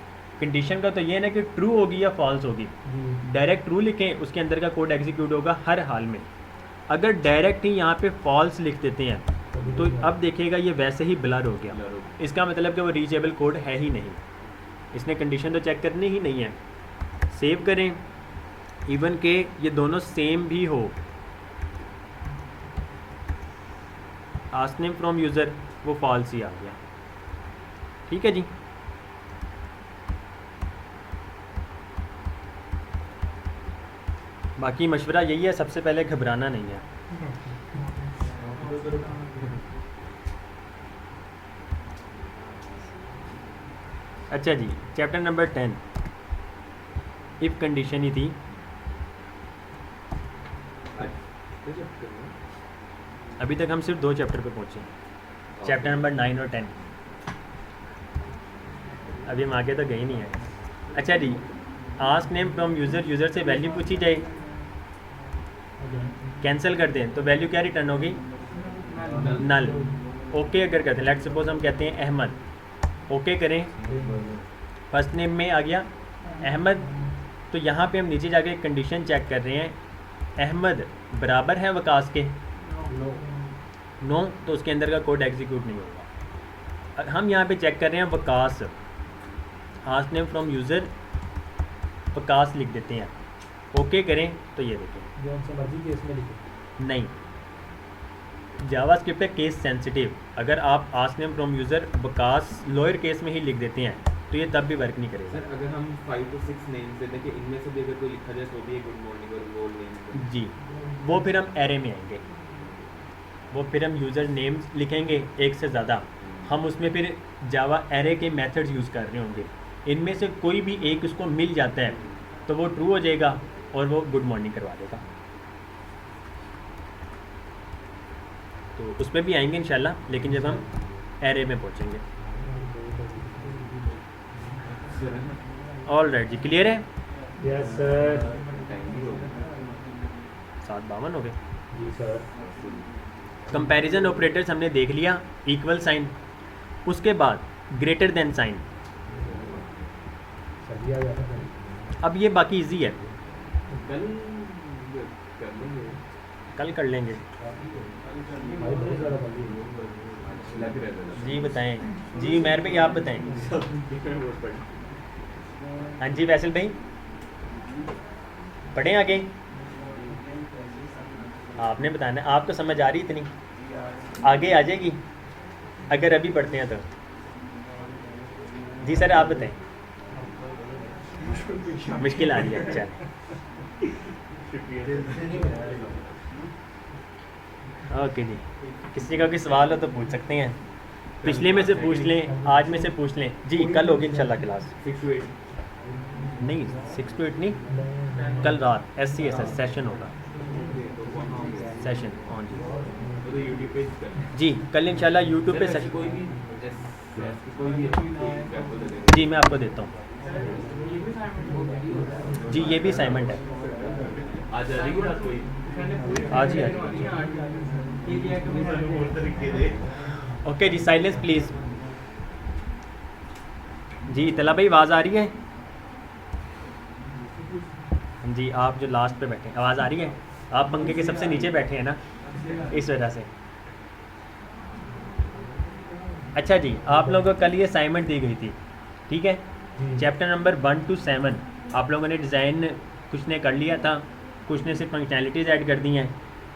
A: कंडीशन का तो ये है ना कि ट्रू होगी या फॉल्स होगी, डायरेक्ट ट्रू लिखें, उसके अंदर का कोड एग्जीक्यूट होगा हर हाल में। अगर डायरेक्ट ही यहाँ पे फॉल्स लिख देते हैं, तो अब देखिएगा ये वैसे ही ब्लर हो गया, इसका मतलब कि वो रीचेबल कोड है ही नहीं, इसने कंडीशन तो चेक करनी ही नहीं है। सेव करें, इवन के ये दोनों सेम भी हो, आस्क नेम फ्रॉम यूज़र वो फॉल्स ही आ गया, ठीक है जी। बाकी मशवरा यही है, सबसे पहले घबराना नहीं है। अच्छा जी, चैप्टर नंबर 10 इफ़ कंडीशन ही थी। अभी तक हम सिर्फ 2 चैप्टर पे पहुँचे, चैप्टर नंबर 9 और 10, अभी हम आगे तो गए नहीं हैं। अच्छा जी, ask name from user, user से वैल्यू पूछी जाए, कैंसिल कर दें तो वैल्यू क्या रिटर्न होगी, नल। ओके अगर कहते हैं, लेट्स सपोज हम कहते हैं अहमद, ओके करें, फर्स्ट नेम में आ गया अहमद, तो यहाँ पे हम नीचे जाके कंडीशन चेक कर रहे हैं, अहमद बराबर है वकास के, नो, तो उसके अंदर का कोड एग्जीक्यूट नहीं होगा। हम यहाँ पे चेक कर रहे हैं Waqas, ask name from user Waqas लिख देते हैं, ओके करें तो ये देखें
C: जो उनसे मर्जी केस में लिखे।
A: नहीं, जावास्क्रिप्ट है केस सेंसिटिव। अगर आप ask name from user Waqas lower case में ही लिख देते हैं तो ये तब भी वर्क नहीं करेगा।
B: सर अगर हम 5 to 6 नेम्स देते हैं कि इनमें से भी अगर कोई लिखा जाए तो भी गुड मॉर्निंग और वो नेम
A: जी, वो फिर हम एरे में आएंगे, वो फिर हम यूज़र नेम्स लिखेंगे एक से ज़्यादा, हम उसमें फिर जावा एरे के मेथड्स यूज़ कर रहे होंगे, इनमें से कोई भी एक उसको मिल जाता है तो वो ट्रू हो जाएगा और वो गुड मॉर्निंग करवा देगा। तो उस पर भी आएंगे इंशाल्लाह, लेकिन जब हम एरे में पहुँचेंगे। ऑल राइट जी, क्लियर है?
C: Yes sir.
A: 7:52 हो गए।
C: जी सर।
A: कंपैरिजन ऑपरेटर्स हमने देख लिया, इक्वल साइन, उसके बाद ग्रेटर देन साइन।
C: सर ये आ गया था सर।
A: अब ये बाकी इजी है,
B: कल कर लेंगे,
A: कल कर लेंगे।
C: भाई बहुत ज़्यादा बंदी है।
B: लग रहा है
A: जी बताएं, जी उमैर भाई आप बताएं। हाँ जी फैसल भाई, पढ़ें आगे, आपने बताना है, आपको समझ आ रही इतनी, आगे आ जाएगी अगर अभी पढ़ते हैं तो। जी सर आप बताएं। मुश्किल आ रही है, अच्छा ओके जी। किसी का कोई सवाल हो तो पूछ सकते हैं, पिछले में से पूछ लें, आज में से पूछ लें। जी कल होगी इंशाल्लाह क्लास।
B: 6 to 8
A: नहीं 6 to 8 नहीं, कल रात SCSS सेशन होगा, सेशन। हाँ जी
B: तो यूट्यूब पे
A: जी, कल इंशाल्लाह यूट्यूब पे सेशन।
B: कोई भी कोई भी एग्जांपल दे देंगे।
A: जी मैं आपको देता हूँ जी, ये भी असाइनमेंट है,
B: आज आ जाएगी रात कोई
A: आज ही आज। ओके जी, साइलेंस प्लीज़। जी इतला भाई आवाज़ आ रही है? जी आप जो लास्ट पे बैठे हैं, आवाज़ आ रही है? आप पंखे के सबसे नीचे बैठे हैं ना, इस वजह से। अच्छा जी, आप लोगों को कल ये असाइनमेंट दी गई थी, ठीक है? चैप्टर नंबर 1 to 7 आप लोगों ने डिज़ाइन कुछ ने कर लिया था, कुछ ने सिर्फ फंक्शनैलिटीज़ ऐड कर दी हैं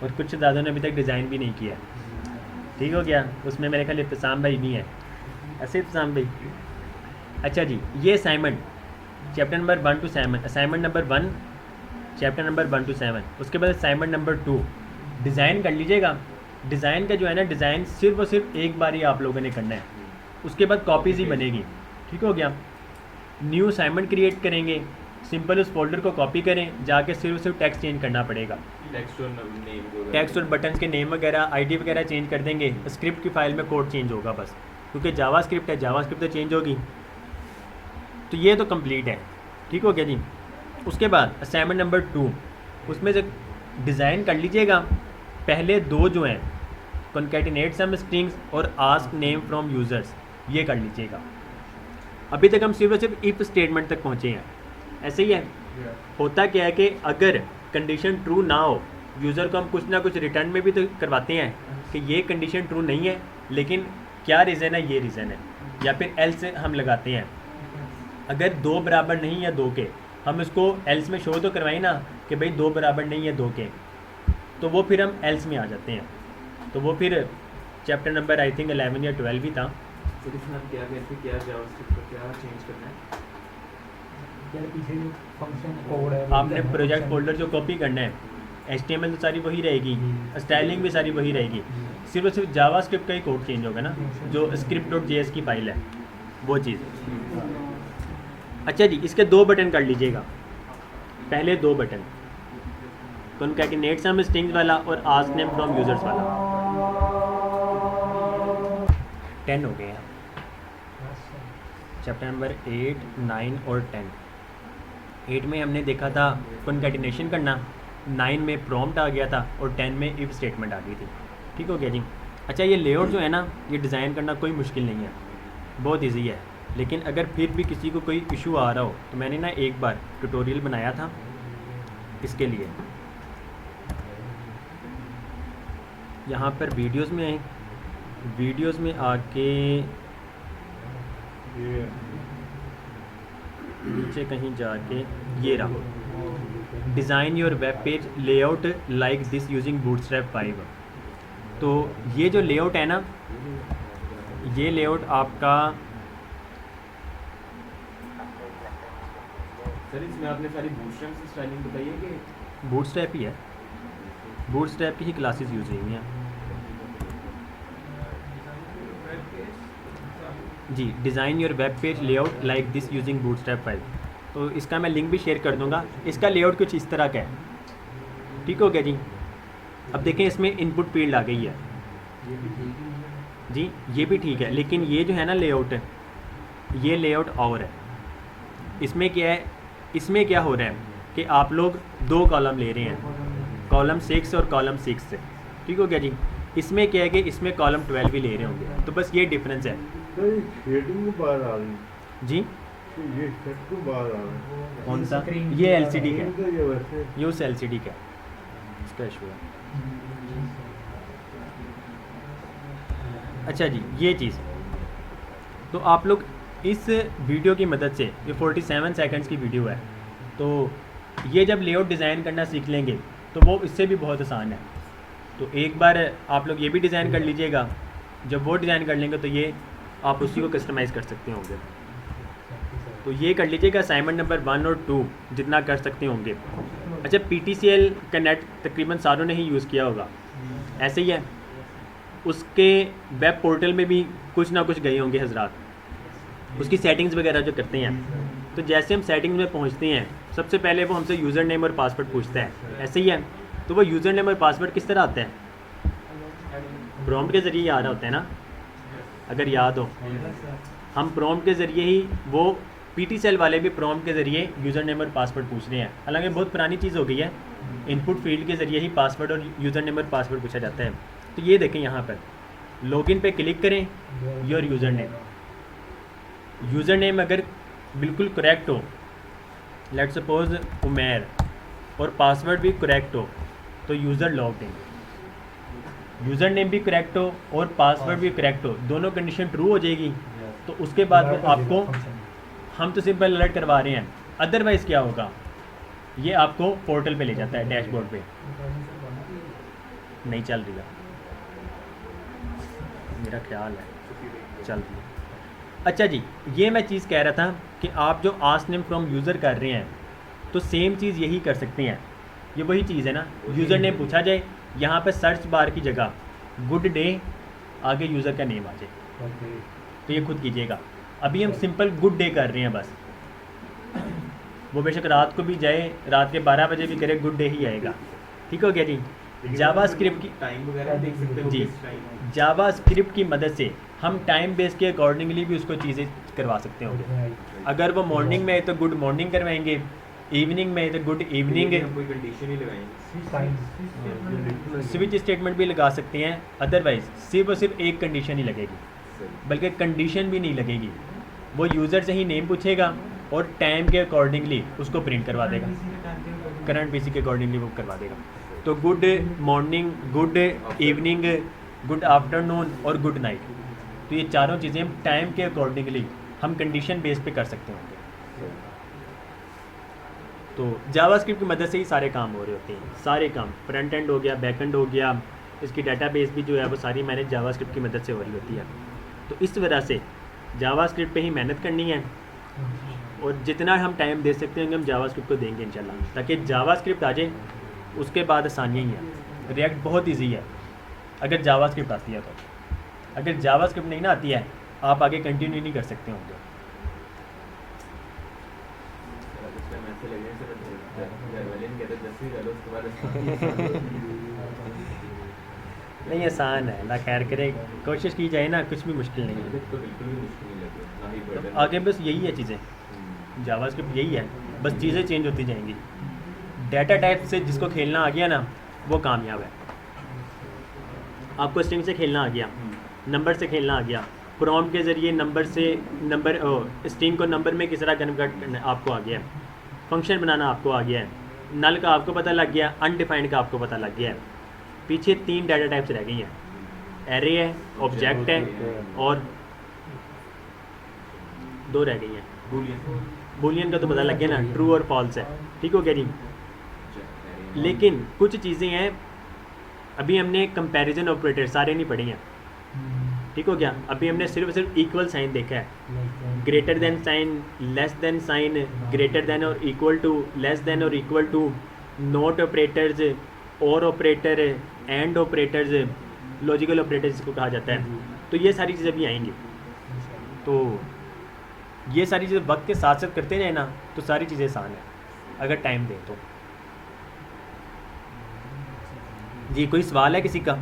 A: और कुछ ज़्यादा ने अभी तक डिज़ाइन भी नहीं किया। ठीक हो गया? उसमें मेरे ख्याल इब्तिसाम भाई भी हैं, ऐसे इब्तिसाम भाई। अच्छा जी, ये assignment chapter number 1 to 7, assignment number 1 chapter number 1 to 7, उसके बाद असाइनमेंट नंबर 2 डिज़ाइन कर लीजिएगा। डिज़ाइन का जो है ना, डिज़ाइन सिर्फ और सिर्फ एक बार ही आप लोगों ने करना है, उसके बाद कॉपीज़ ही बनेगी। ठीक हो गया? न्यू असाइनमेंट क्रिएट करेंगे, सिंपल उस फोल्डर को कॉपी करें, जाके सिर्फ टेक्स्ट चेंज करना पड़ेगा,
B: टेक्स्ट और नेम
A: टेक्स्ट और बटन्स के नेम वगैरह आईडी वगैरह चेंज कर देंगे, स्क्रिप्ट की फ़ाइल में कोड चेंज होगा बस, क्योंकि जावास्क्रिप्ट है, जावास्क्रिप्ट तो चेंज होगी। तो ये तो कंप्लीट है। ठीक हो गया जी? उसके बाद असाइनमेंट नंबर 2, उसमें से डिज़ाइन कर लीजिएगा। पहले दो जो हैं, कॉन्कैटिनेट सम स्ट्रिंग्स और आस्क नेम फ्रॉम यूज़र्स, ये कर लीजिएगा। अभी तक हम सिर्फ और सिर्फ इफ़ स्टेटमेंट तक पहुँचे हैं, ऐसे ही है। होता क्या है कि अगर कंडीशन ट्रू ना हो, यूज़र को हम कुछ ना कुछ रिटर्न में भी तो करवाते हैं कि ये कंडीशन ट्रू नहीं है, लेकिन क्या रीज़न है, ये रीज़न है, या फिर एल्स हम लगाते हैं। अगर 2 बराबर नहीं या 2 के, हम इसको एल्स में शो तो करवाएं ना कि भाई 2 बराबर नहीं है 2 के, तो वो फिर हम एल्स में आ जाते हैं। तो वो फिर चैप्टर नंबर आई थिंक 11 या 12 ही था।
B: सर इसमें हम क्या कहते हैं, क्या जावास्क्रिप्ट को क्या चेंज करना है?
C: क्या पीछे जो फंक्शन कोड है वो
A: आपने
C: क्या
A: प्रोजेक्ट
C: function-
A: फोल्डर जो कॉपी करना है, HTML तो सारी वही रहेगी, स्टाइलिंग भी सारी वही रहेगी, सिर्फ और सिर्फ जावास्क्रिप्ट का ही कोड चेंज होगा ना, जो script.js की फाइल है वो चीज़। अच्छा जी, इसके 2 बटन कर लीजिएगा। पहले 2 बटन, कॉन्कैटिनेट सम स्ट्रिंग्स वाला और आस्क नेम फ्रॉम यूजर्स वाला। 10 हो गए हैं। चैप्टर नंबर 8, 9 और 10। 8 में हमने देखा था कॉन्कैटिनेशन करना, 9 में प्रॉम्प्ट आ गया था और 10 में इफ स्टेटमेंट आ गई थी। ठीक हो गया जी? अच्छा, ये लेआउट जो है ना, ये डिज़ाइन करना कोई मुश्किल नहीं है, बहुत इजी है। लेकिन अगर फिर भी किसी को कोई इशू आ रहा हो तो मैंने ना एक बार ट्यूटोरियल बनाया था इसके लिए। यहाँ पर वीडियोस में आए, वीडियोस में आके
E: ये
A: नीचे कहीं जाके ये रहा, design your web page layout like this using Bootstrap 5। तो ये जो लेआउट है ना, ये लेआउट आपका
B: सर इसमें आपने सारी बूटस्ट्रैप से स्टाइलिंग बताई है कि
A: बूटस्ट्रैप ही है, बूटस्ट्रैप की ही क्लासेस यूज़ हुई हैं जी। Design your web page layout like this using Bootstrap 5। तो इसका मैं लिंक भी शेयर कर दूंगा। इसका लेआउट कुछ इस तरह का है, ठीक हो गया जी। अब देखें इसमें इनपुट फील्ड आ गई है जी, ये भी ठीक है, लेकिन ये जो है ना लेआउट है, ये लेआउट और है। इसमें क्या है, इसमें क्या हो रहा है कि आप लोग 2 कॉलम ले रहे हैं, कॉलम 6 और कॉलम 6 से, ठीक हो गया जी। इसमें क्या है कि इसमें कॉलम 12 भी ले रहे होंगे, तो बस ये डिफरेंस है
E: सर ये शेडिंग बाहर आ रही
A: जी।
E: है, ये सेट को बाहर आ रहा है।
A: कौन सा?
C: Screen
A: ये
C: की
A: LCD का है,
E: तो ये वैसे
A: ये उस LCD का है, इसका इशू है। अच्छा जी, ये चीज़ तो आप लोग इस वीडियो की मदद से, ये 47 सेकंड्स की वीडियो है, तो ये जब लेआउट डिज़ाइन करना सीख लेंगे तो वो इससे भी बहुत आसान है। तो एक बार आप लोग ये भी डिज़ाइन कर लीजिएगा, जब वो डिज़ाइन कर लेंगे तो ये आप उसी को कस्टमाइज़ कर सकते होंगे। तो ये कर लीजिएगा असाइनमेंट नंबर 1 और 2 जितना कर सकते होंगे। अच्छा, PTCL का नेट तकरीबन सारों ने ही यूज़ किया होगा, ऐसे ही है। उसके वेब पोर्टल में भी कुछ ना कुछ गए होंगे हजरात, उसकी सेटिंग्स वगैरह जो करते हैं। तो जैसे हम सेटिंग्स में पहुंचते हैं, सबसे पहले वो हमसे यूज़र नेम और पासवर्ड पूछता है, ऐसे ही है। तो वो यूज़र नेम और पासवर्ड किस तरह आता है? प्रॉम्प्ट के ज़रिए आ रहा होता है ना, अगर याद हो। हम प्रॉम्प्ट के ज़रिए ही, वो PTCL वाले भी प्रॉम्प्ट के ज़रिए यूज़र नेम और पासवर्ड पूछ रहे हैं। हालांकि बहुत पुरानी चीज़ हो गई है, इनपुट फील्ड के ज़रिए ही पासवर्ड और यूज़र नेम और पासवर्ड पूछा जाता है। तो ये देखें यहाँ पर लॉगिन पे क्लिक करें, योर यूज़र नेम अगर बिल्कुल करेक्ट हो, लेट्स सपोज उमेर, और पासवर्ड भी करेक्ट हो, तो user logged in. User name भी करेक्ट हो और पासवर्ड भी करेक्ट हो, दोनों कंडीशन ट्रू हो जाएगी, तो उसके बाद वो आपको, हम तो सिंपल अलर्ट करवा रहे हैं, अदरवाइज़ क्या होगा, ये आपको पोर्टल पे ले जाता है, डैशबोर्ड पे। नहीं चल रही है, मेरा ख्याल है चल रही है। अच्छा जी, ये मैं चीज़ कह रहा था कि आप जो आस्क नेम फ्रॉम यूज़र कर रहे हैं, तो सेम चीज़ यही कर सकते हैं। ये वही चीज़ है ना, यूज़र नेम पूछा जाए, यहाँ पे सर्च बार की जगह गुड डे, आगे यूज़र का नेम आ जाए, तो ये खुद कीजिएगा। अभी हम सिंपल गुड डे कर रहे हैं बस, वो बेशक रात को भी जाए, रात के 12 बजे भी करे, गुड डे ही आएगा, ठीक हो गया जी। जावास्क्रिप्ट की
B: टाइम वगैरह देख सकते हो
A: जी,
B: किस टाइम।
A: जावास्क्रिप्ट की मदद से हम टाइम बेस के अकॉर्डिंगली भी उसको चीज़ें करवा सकते होंगे। अगर वो मॉर्निंग में है तो गुड मॉर्निंग करवाएंगे, इवनिंग में है तो गुड इवनिंग,
B: हम कोई कंडीशन ही लगाएंगे।
A: स्विच स्टेटमेंट भी लगा सकते हैं। अदरवाइज सिर्फ और सिर्फ एक कंडीशन ही लगेगी, बल्कि कंडीशन भी नहीं लगेगी, वो यूज़र से ही नेम पूछेगा और टाइम के अकॉर्डिंगली उसको प्रिंट करवा देगा, करंट पीसी के अकॉर्डिंगली वो करवा देगा। तो good morning, good evening, good afternoon और गुड नाइट, तो ये चारों चीज़ें हम टाइम के अकॉर्डिंगली हम कंडीशन बेस पे कर सकते होंगे। तो जावास्क्रिप्ट की मदद से ही सारे काम हो रहे होते हैं, सारे काम, फ्रंट एंड हो गया, बैक एंड हो गया, इसकी डाटाबेस भी जो है वो सारी मैनेज जावास्क्रिप्ट की मदद से हो रही होती है। तो इस वजह से जावास्क्रिप्ट पे ही मेहनत करनी है, और जितना हम टाइम दे सकते हैं हम जावास्क्रिप्ट को देंगे इंशाल्लाह, ताकि जावास्क्रिप्ट आ जाए, उसके बाद आसानियाँ ही हैं। रिएक्ट बहुत ईजी है अगर जावास्क्रिप्ट आती है तो, अगर जावास्क्रिप्ट नहीं ना आती है आप आगे कंटिन्यू नहीं कर सकते होंगे। नहीं, आसान है, अल्लाह खैर करे, कोशिश की जाए ना, कुछ भी मुश्किल नहीं है।
B: तो बिल्कुल भी मुश्किल नहीं लगे, ना ही
A: तो
B: burden।
A: आगे बस यही है चीज़ें, जावास्क्रिप्ट यही है, बस चीज़ें चेंज होती जाएंगी। डाटा टाइप से जिसको खेलना आ गया ना वो कामयाब है। आपको स्ट्रिंग से खेलना आ गया, नंबर से खेलना आ गया, प्रॉम्प्ट के ज़रिए नंबर से नंबर स्ट्रिंग को नंबर में किस तरह कन्वर्ट करना आपको आ गया है, फंक्शन बनाना आपको आ गया है, नल का आपको पता लग गया, अनडिफाइंड का आपको पता लग गया है। पीछे 3 डाटा टाइप्स रह गई हैं, एरे है, ऑब्जेक्ट है और 2 रह गई हैं।
B: बूलियन
A: बूलियन का तो पता लग गया ना, ट्रू और फॉल्स है, ठीक हो गया जी। लेकिन कुछ चीज़ें हैं अभी हमने कंपैरिजन ऑपरेटर सारे नहीं पढ़े हैं, ठीक हो गया। अभी हमने सिर्फ इक्वल साइन देखा है, greater than sign, less than sign, greater than और इक्वल टू, लेस देन और equal to, not operators, or operator, and operators, logical operators को कहा जाता है। तो ये सारी चीज़ें भी आएंगी। तो ये सारी चीज़ें वक्त के साथ साथ करते जाए ना तो सारी चीज़ें आसान है अगर टाइम दें तो। जी कोई सवाल है किसी का?